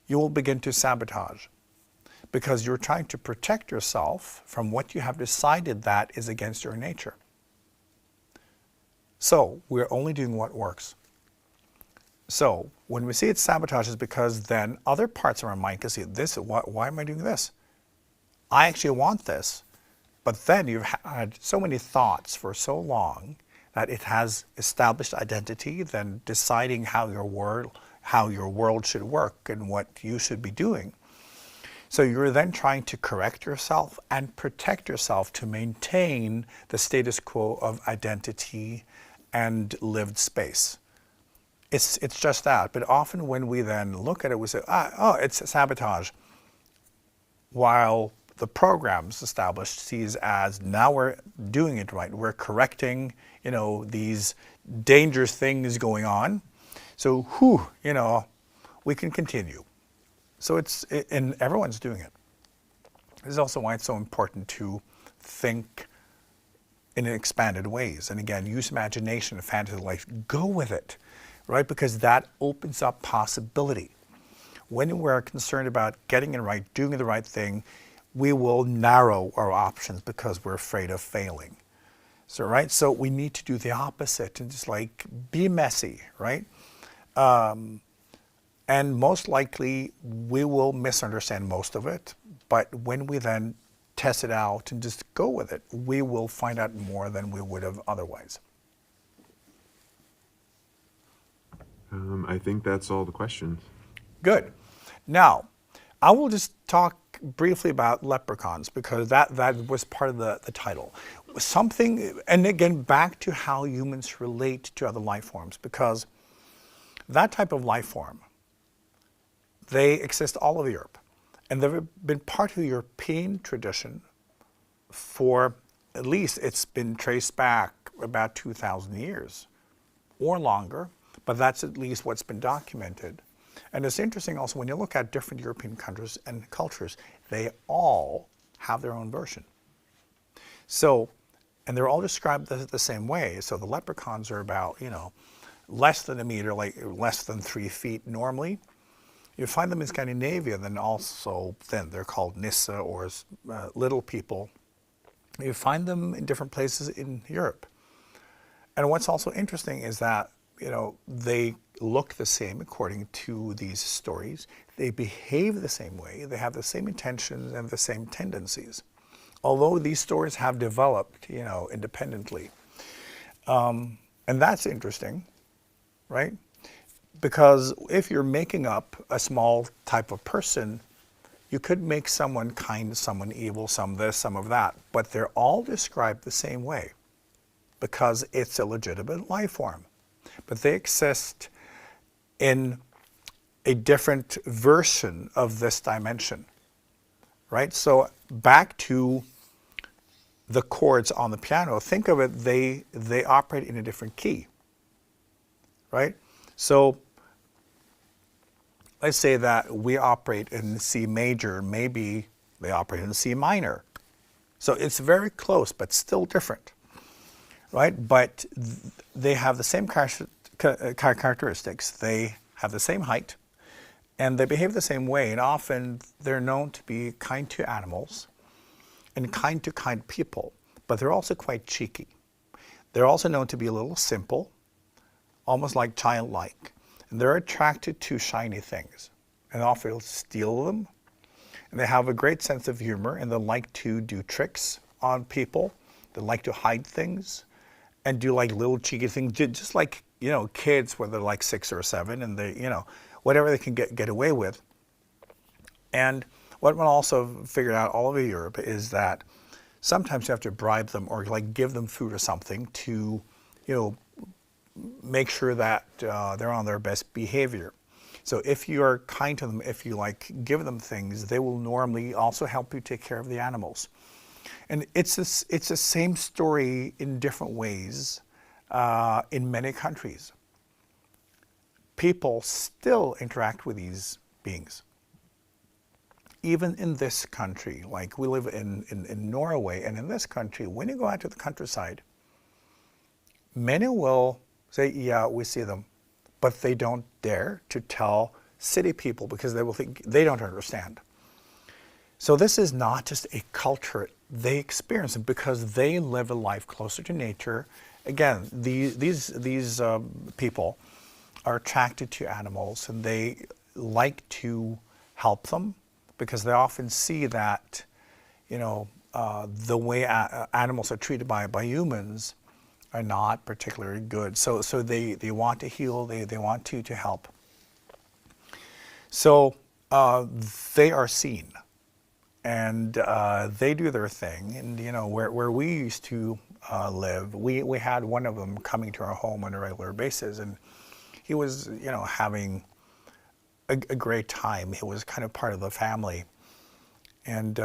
you will begin to sabotage, because you're trying to protect yourself from what you have decided that is against your nature. So we're only doing what works. So when we see it's sabotage, it's because then other parts of our mind can see, why am I doing this? I actually want this. But then you've had so many thoughts for so long that it has established identity, then deciding how your world should work and what you should be doing. So you're then trying to correct yourself and protect yourself to maintain the status quo of identity and lived space. It's just that. But often when we then look at it, we say, oh, it's sabotage. While the programs established sees as, now we're doing it right. We're correcting, these dangerous things going on. So, we can continue. So and everyone's doing it. This is also why it's so important to think in expanded ways. And again, use imagination and fantasy life. Go with it, right? Because that opens up possibility. When we're concerned about getting it right, doing the right thing, we will narrow our options because we're afraid of failing. So, right? So we need to do the opposite and just be messy, right? And most likely we will misunderstand most of it, but when we then test it out and just go with it, we will find out more than we would have otherwise. I think that's all the questions. Good. Now, I will just talk briefly about leprechauns, because that was part of the title. Something, and again, back to how humans relate to other life forms, because that type of life form, they exist all over Europe. And they've been part of the European tradition for, at least it's been traced back about 2,000 years or longer, but that's at least what's been documented. And it's interesting also when you look at different European countries and cultures, they all have their own version. So, and they're all described the same way. So the leprechauns are about, less than a meter, less than 3 feet normally. You find them in Scandinavia, then they're called Nissa, or little people. You find them in different places in Europe. And what's also interesting is that they look the same according to these stories. They behave the same way. They have the same intentions and the same tendencies. Although these stories have developed, independently. And that's interesting, right? Because if you're making up a small type of person, you could make someone kind, someone evil, some this, some of that, but they're all described the same way because it's a legitimate life form. But they exist in a different version of this dimension, right? So back to the chords on the piano, think of it, they operate in a different key, right? So let's say that we operate in C major, maybe they operate in C minor. So it's very close, but still different, right? But they have the same characteristics. They have the same height, and they behave the same way. And often they're known to be kind to animals and kind to kind people, but they're also quite cheeky. They're also known to be a little simple, almost like childlike. And they're attracted to shiny things and often steal them. And they have a great sense of humor, and they like to do tricks on people. They like to hide things and do like little cheeky things, just like, kids when they're like 6 or 7 and they, whatever they can get away with. And what one also figured out all over Europe is that sometimes you have to bribe them or like give them food or something to, make sure that they're on their best behavior. So if you are kind to them, if you give them things, they will normally also help you take care of the animals. And it's the same story in different ways in many countries. People still interact with these beings. Even in this country, like we live in Norway, and in this country, when you go out to the countryside, many will say, yeah, we see them, but they don't dare to tell city people because they will think they don't understand. So this is not just a culture, they experience it because they live a life closer to nature. Again, these people are attracted to animals and they like to help them because they often see that, the way animals are treated by humans are not particularly good. So they want to heal, they want to help. So they are seen and they do their thing. And where we used to live, we had one of them coming to our home on a regular basis, and he was having a great time. He was kind of part of the family, and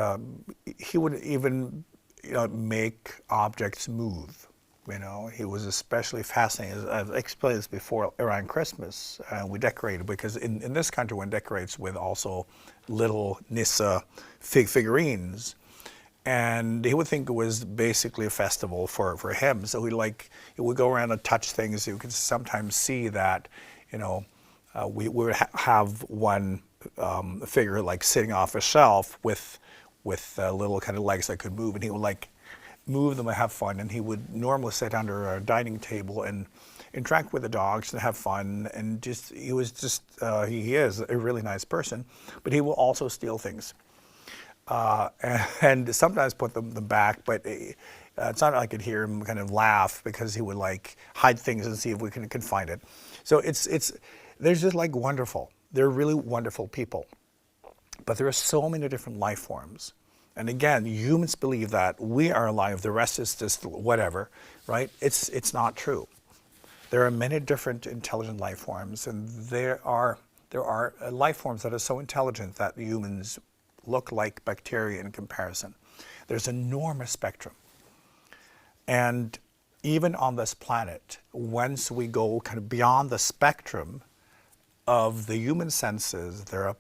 he would even make objects move. He was especially fascinated. I've explained this before, around Christmas, we decorated, because in this country one decorates with also little Nissa figurines. And he would think it was basically a festival for him. So he would go around and touch things. You could sometimes see that, we would have one figure sitting off a shelf with little kind of legs that could move, and he would move them and have fun. And he would normally sit under a dining table and interact with the dogs and have fun. And he is a really nice person, but he will also steal things. And sometimes put them back, but it's not like I could hear him kind of laugh because he would hide things and see if we can find it. So they're just wonderful. They're really wonderful people. But there are so many different life forms. And again, humans believe that we are alive, the rest is just whatever, right? It's not true. There are many different intelligent life forms, and there are life forms that are so intelligent that humans look like bacteria in comparison. There's an enormous spectrum. And even on this planet, once we go kind of beyond the spectrum of the human senses, there are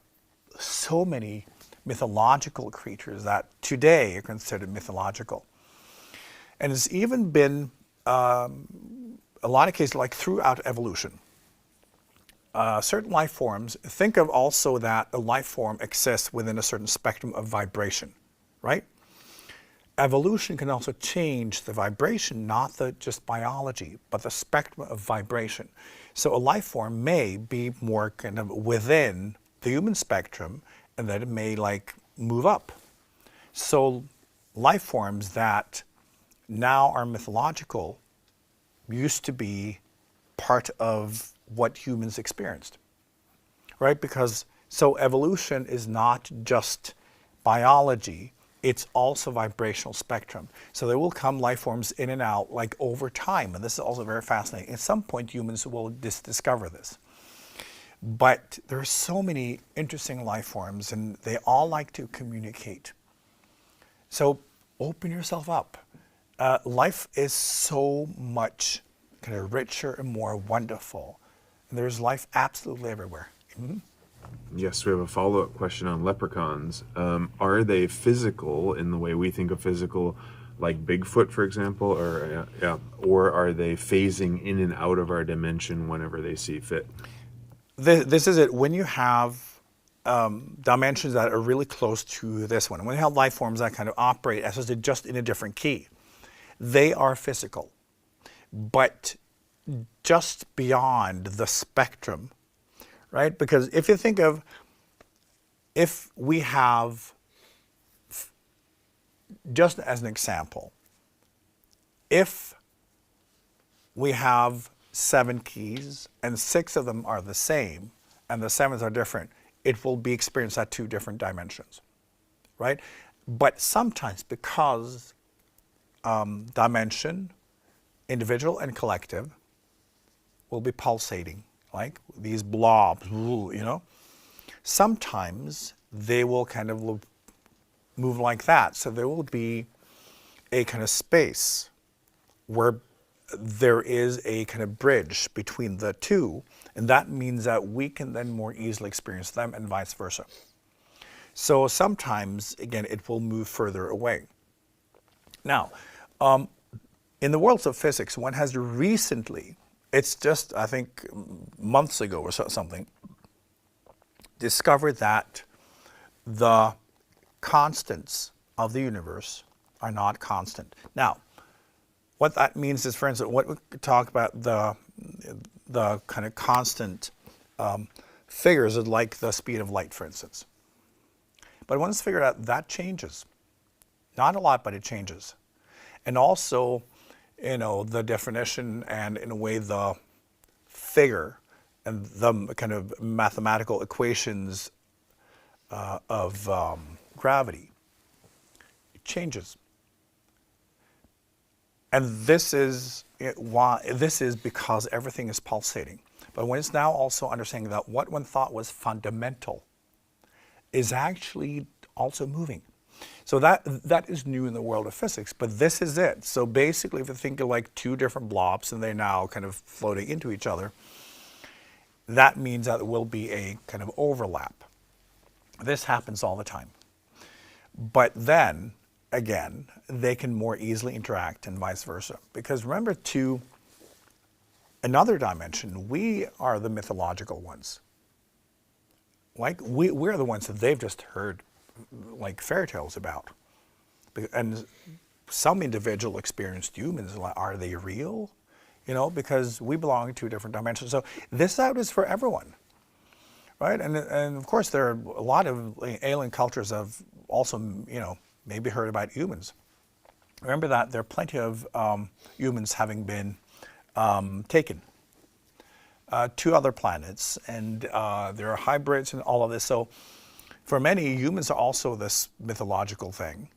so many mythological creatures that today are considered mythological. And it's even been a lot of cases throughout evolution. Certain life forms, think of also that a life form exists within a certain spectrum of vibration, right? evolution can also change the vibration, not just biology, but the spectrum of vibration. So a life form may be more kind of within the human spectrum, and then it may like move up. So life forms that now are mythological used to be part of what humans experienced, right? Because so evolution is not just biology, it's also vibrational spectrum. So there will come life forms in and out like over time, and this is also very fascinating. At some point humans will discover this. But there are so many interesting life forms and they all like to communicate. So open yourself up. Life is so much kind of richer and more wonderful. And there's life absolutely everywhere. Mm-hmm. Yes, we have a follow-up question on leprechauns. Are they physical in the way we think of physical, like Bigfoot, for example, or are they phasing in and out of our dimension whenever they see fit? This is it. When you have dimensions that are really close to this one, when you have life forms that kind of operate as just in a different key, they are physical, but just beyond the spectrum, right? Because if you think of, if we have, just as an example, if we have 7 keys and 6 of them are the same and the 7s are different, it will be experienced at 2 different dimensions, right? But sometimes because dimension, individual and collective, will be pulsating, like these blobs, you know. Sometimes they will kind of move like that. So there will be a kind of space where there is a kind of bridge between the two, and that means that we can then more easily experience them and vice versa. So sometimes, again, it will move further away. Now, in the worlds of physics, one has recently, it's just, I think, months ago or something, discovered that the constants of the universe are not constant. Now, what that means is, for instance, what we talk about the kind of constant figures are like the speed of light, for instance. But once figured out, that changes. Not a lot, but it changes. And also, you know, the definition and in a way the figure and the kind of mathematical equations of gravity, it changes. And this is why, this is because everything is pulsating. But when it's now also understanding that what one thought was fundamental is actually also moving. So that is new in the world of physics, but this is it. So basically, if you think of like 2 different blobs and they're now kind of floating into each other, that means that there will be a kind of overlap. This happens all the time. But then, again, they can more easily interact and vice versa. Because remember, to another dimension, we are the mythological ones. Like, we're the ones that they've just heard like fairy tales about. And some individual experienced humans, are they real? You know, because we belong to different dimensions. So this out is for everyone, right? And of course there are a lot of alien cultures have also, you know, maybe heard about humans. Remember that there are plenty of humans having been taken to other planets, and there are hybrids and all of this. So for many, humans are also this mythological thing,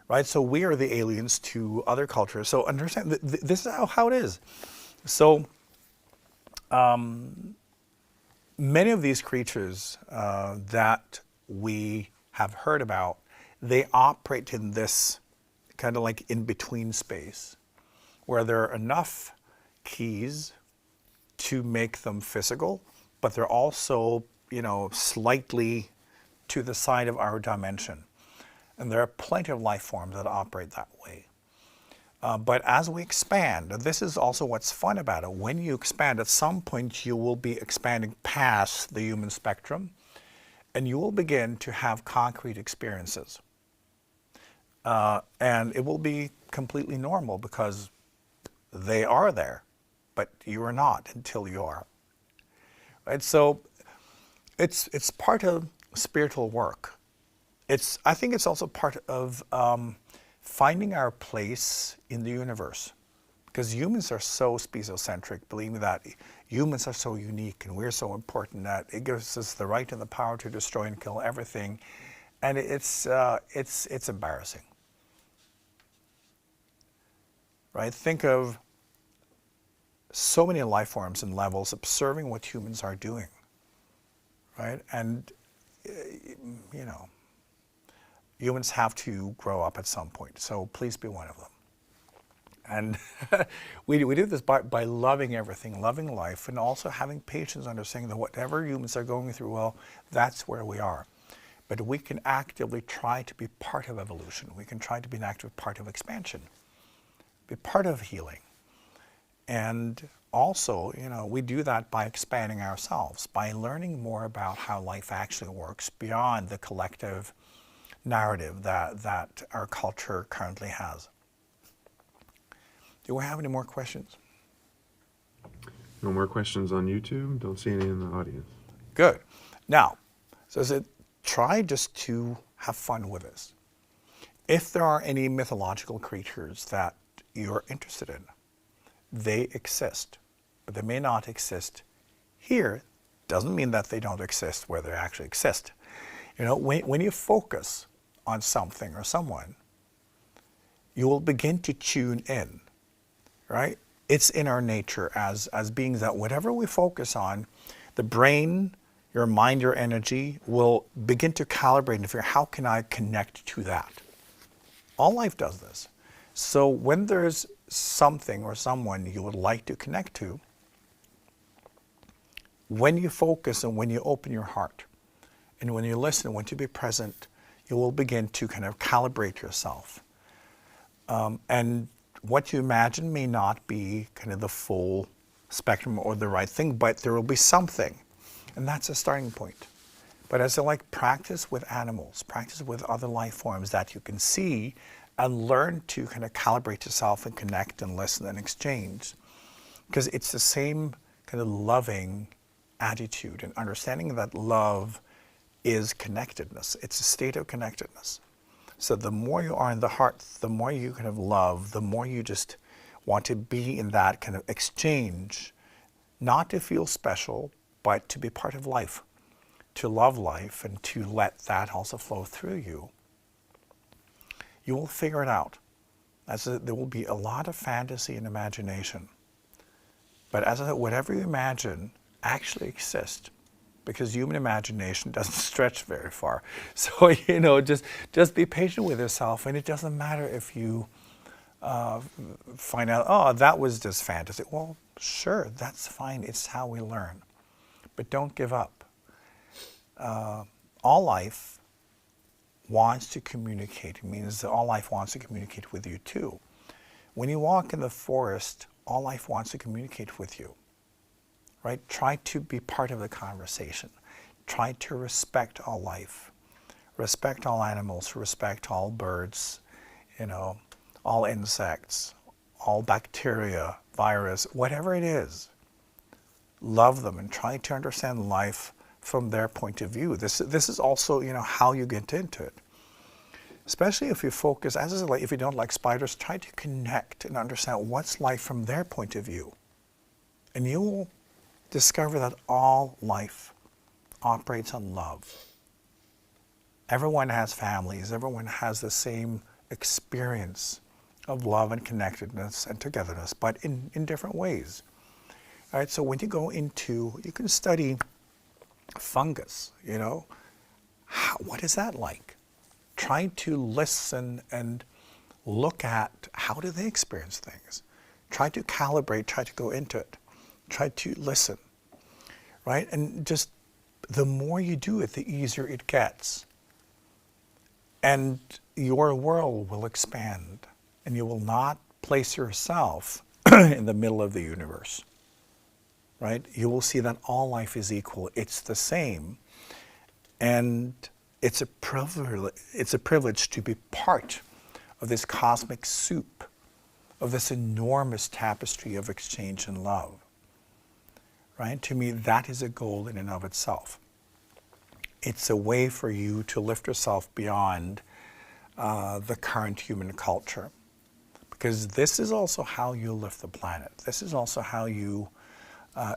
right? So we are the aliens to other cultures. So understand, this is how it is. So many of these creatures that we have heard about, they operate in this kind of like in-between space where there are enough keys to make them physical, but they're also, you know, slightly to the side of our dimension. And there are plenty of life forms that operate that way. But as we expand, this is also what's fun about it. When you expand, at some point you will be expanding past the human spectrum, and you will begin to have concrete experiences. And it will be completely normal because they are there, but you are not until you are. Right? So it's part of spiritual work. I think it's also part of finding our place in the universe. Because humans are so speciocentric, believe me that humans are so unique and we're so important that it gives us the right and the power to destroy and kill everything. And it's embarrassing. Right? Think of so many life forms and levels observing what humans are doing. Right? And, you know, humans have to grow up at some point. So please be one of them. And we do this by loving everything, loving life, and also having patience, understanding that whatever humans are going through, well, that's where we are. But we can actively try to be part of evolution. We can try to be an active part of expansion, be part of healing. And also, you know, we do that by expanding ourselves, by learning more about how life actually works beyond the collective narrative that our culture currently has. Do we have any more questions? No more questions on YouTube? Don't see any in the audience. Good. Now, so try just to have fun with this. If there are any mythological creatures that you're interested in, they exist, but they may not exist here. Doesn't mean that they don't exist where they actually exist. You know, when you focus on something or someone, you will begin to tune in. Right? It's in our nature as beings that whatever we focus on, the brain, your mind, your energy will begin to calibrate and figure, how can I connect to that? All life does this. So when there's something or someone you would like to connect to, when you focus and when you open your heart, and when you listen, when you be present, you will begin to kind of calibrate yourself. And what you imagine may not be kind of the full spectrum or the right thing, but there will be something. And that's a starting point. But as I like, practice with animals, practice with other life forms that you can see and learn to kind of calibrate yourself and connect and listen and exchange. Because it's the same kind of loving attitude and understanding that love is connectedness. It's a state of connectedness. So the more you are in the heart, the more you kind of love, the more you just want to be in that kind of exchange, not to feel special, but to be part of life, to love life and to let that also flow through you. You will figure it out. There will be a lot of fantasy and imagination. But as I said, whatever you imagine actually exists. Because human imagination doesn't stretch very far. So, you know, just be patient with yourself, and it doesn't matter if you find out, oh, that was just fantasy. Well, sure, that's fine. It's how we learn. But don't give up. All life wants to communicate. It means that all life wants to communicate with you too. When you walk in the forest, all life wants to communicate with you. Right? Try to be part of the conversation. Try to respect all life. Respect all animals, respect all birds, you know, all insects, all bacteria, virus, whatever it is. Love them and try to understand life from their point of view. This is also, you know, how you get into it. Especially if you focus, as I said, like, if you don't like spiders, try to connect and understand what's life from their point of view. And you will discover that all life operates on love. Everyone has families, everyone has the same experience of love and connectedness and togetherness, but in different ways. All right, so when you go into, you can study fungus, you know, what is that like? Try to listen and look at how do they experience things. Try to calibrate, try to go into it. Try to listen, right? And just the more you do it, the easier it gets. And your world will expand, and you will not place yourself in the middle of the universe, right? You will see that all life is equal. It's the same. And it's a privilege to be part of this cosmic soup, of this enormous tapestry of exchange and love. Right? To me, that is a goal in and of itself. It's a way for you to lift yourself beyond the current human culture. Because this is also how you lift the planet. This is also how you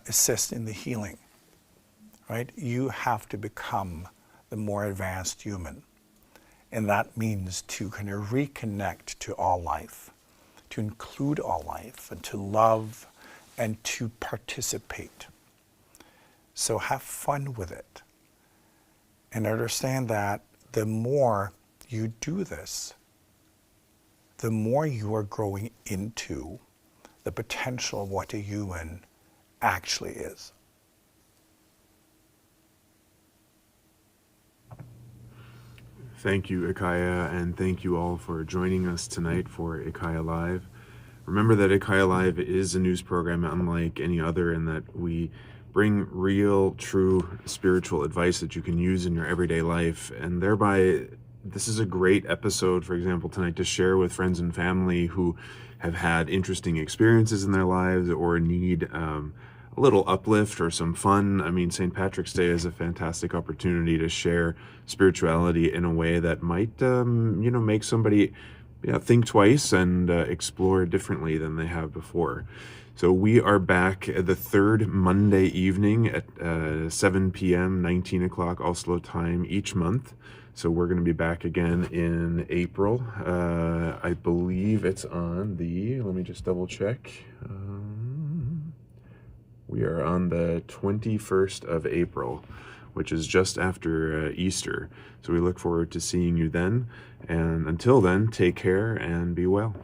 assist in the healing. Right? You have to become the more advanced human. And that means to kind of reconnect to all life, to include all life, and to love and to participate. So have fun with it. And understand that the more you do this, the more you are growing into the potential of what a human actually is. Thank you, IKYA, and thank you all for joining us tonight for IKYA Live. Remember that IKYA Live is a news program unlike any other in that we bring real, true spiritual advice that you can use in your everyday life, and thereby this is a great episode, for example, tonight to share with friends and family who have had interesting experiences in their lives or need a little uplift or some fun. I mean, St. Patrick's Day is a fantastic opportunity to share spirituality in a way that might, make somebody think twice and explore differently than they have before. So we are back the third Monday evening at 7 p.m., 19 o'clock Oslo time each month. So we're going to be back again in April. I believe it's on let me just double check. We are on the 21st of April, which is just after Easter. So we look forward to seeing you then. And until then, take care and be well.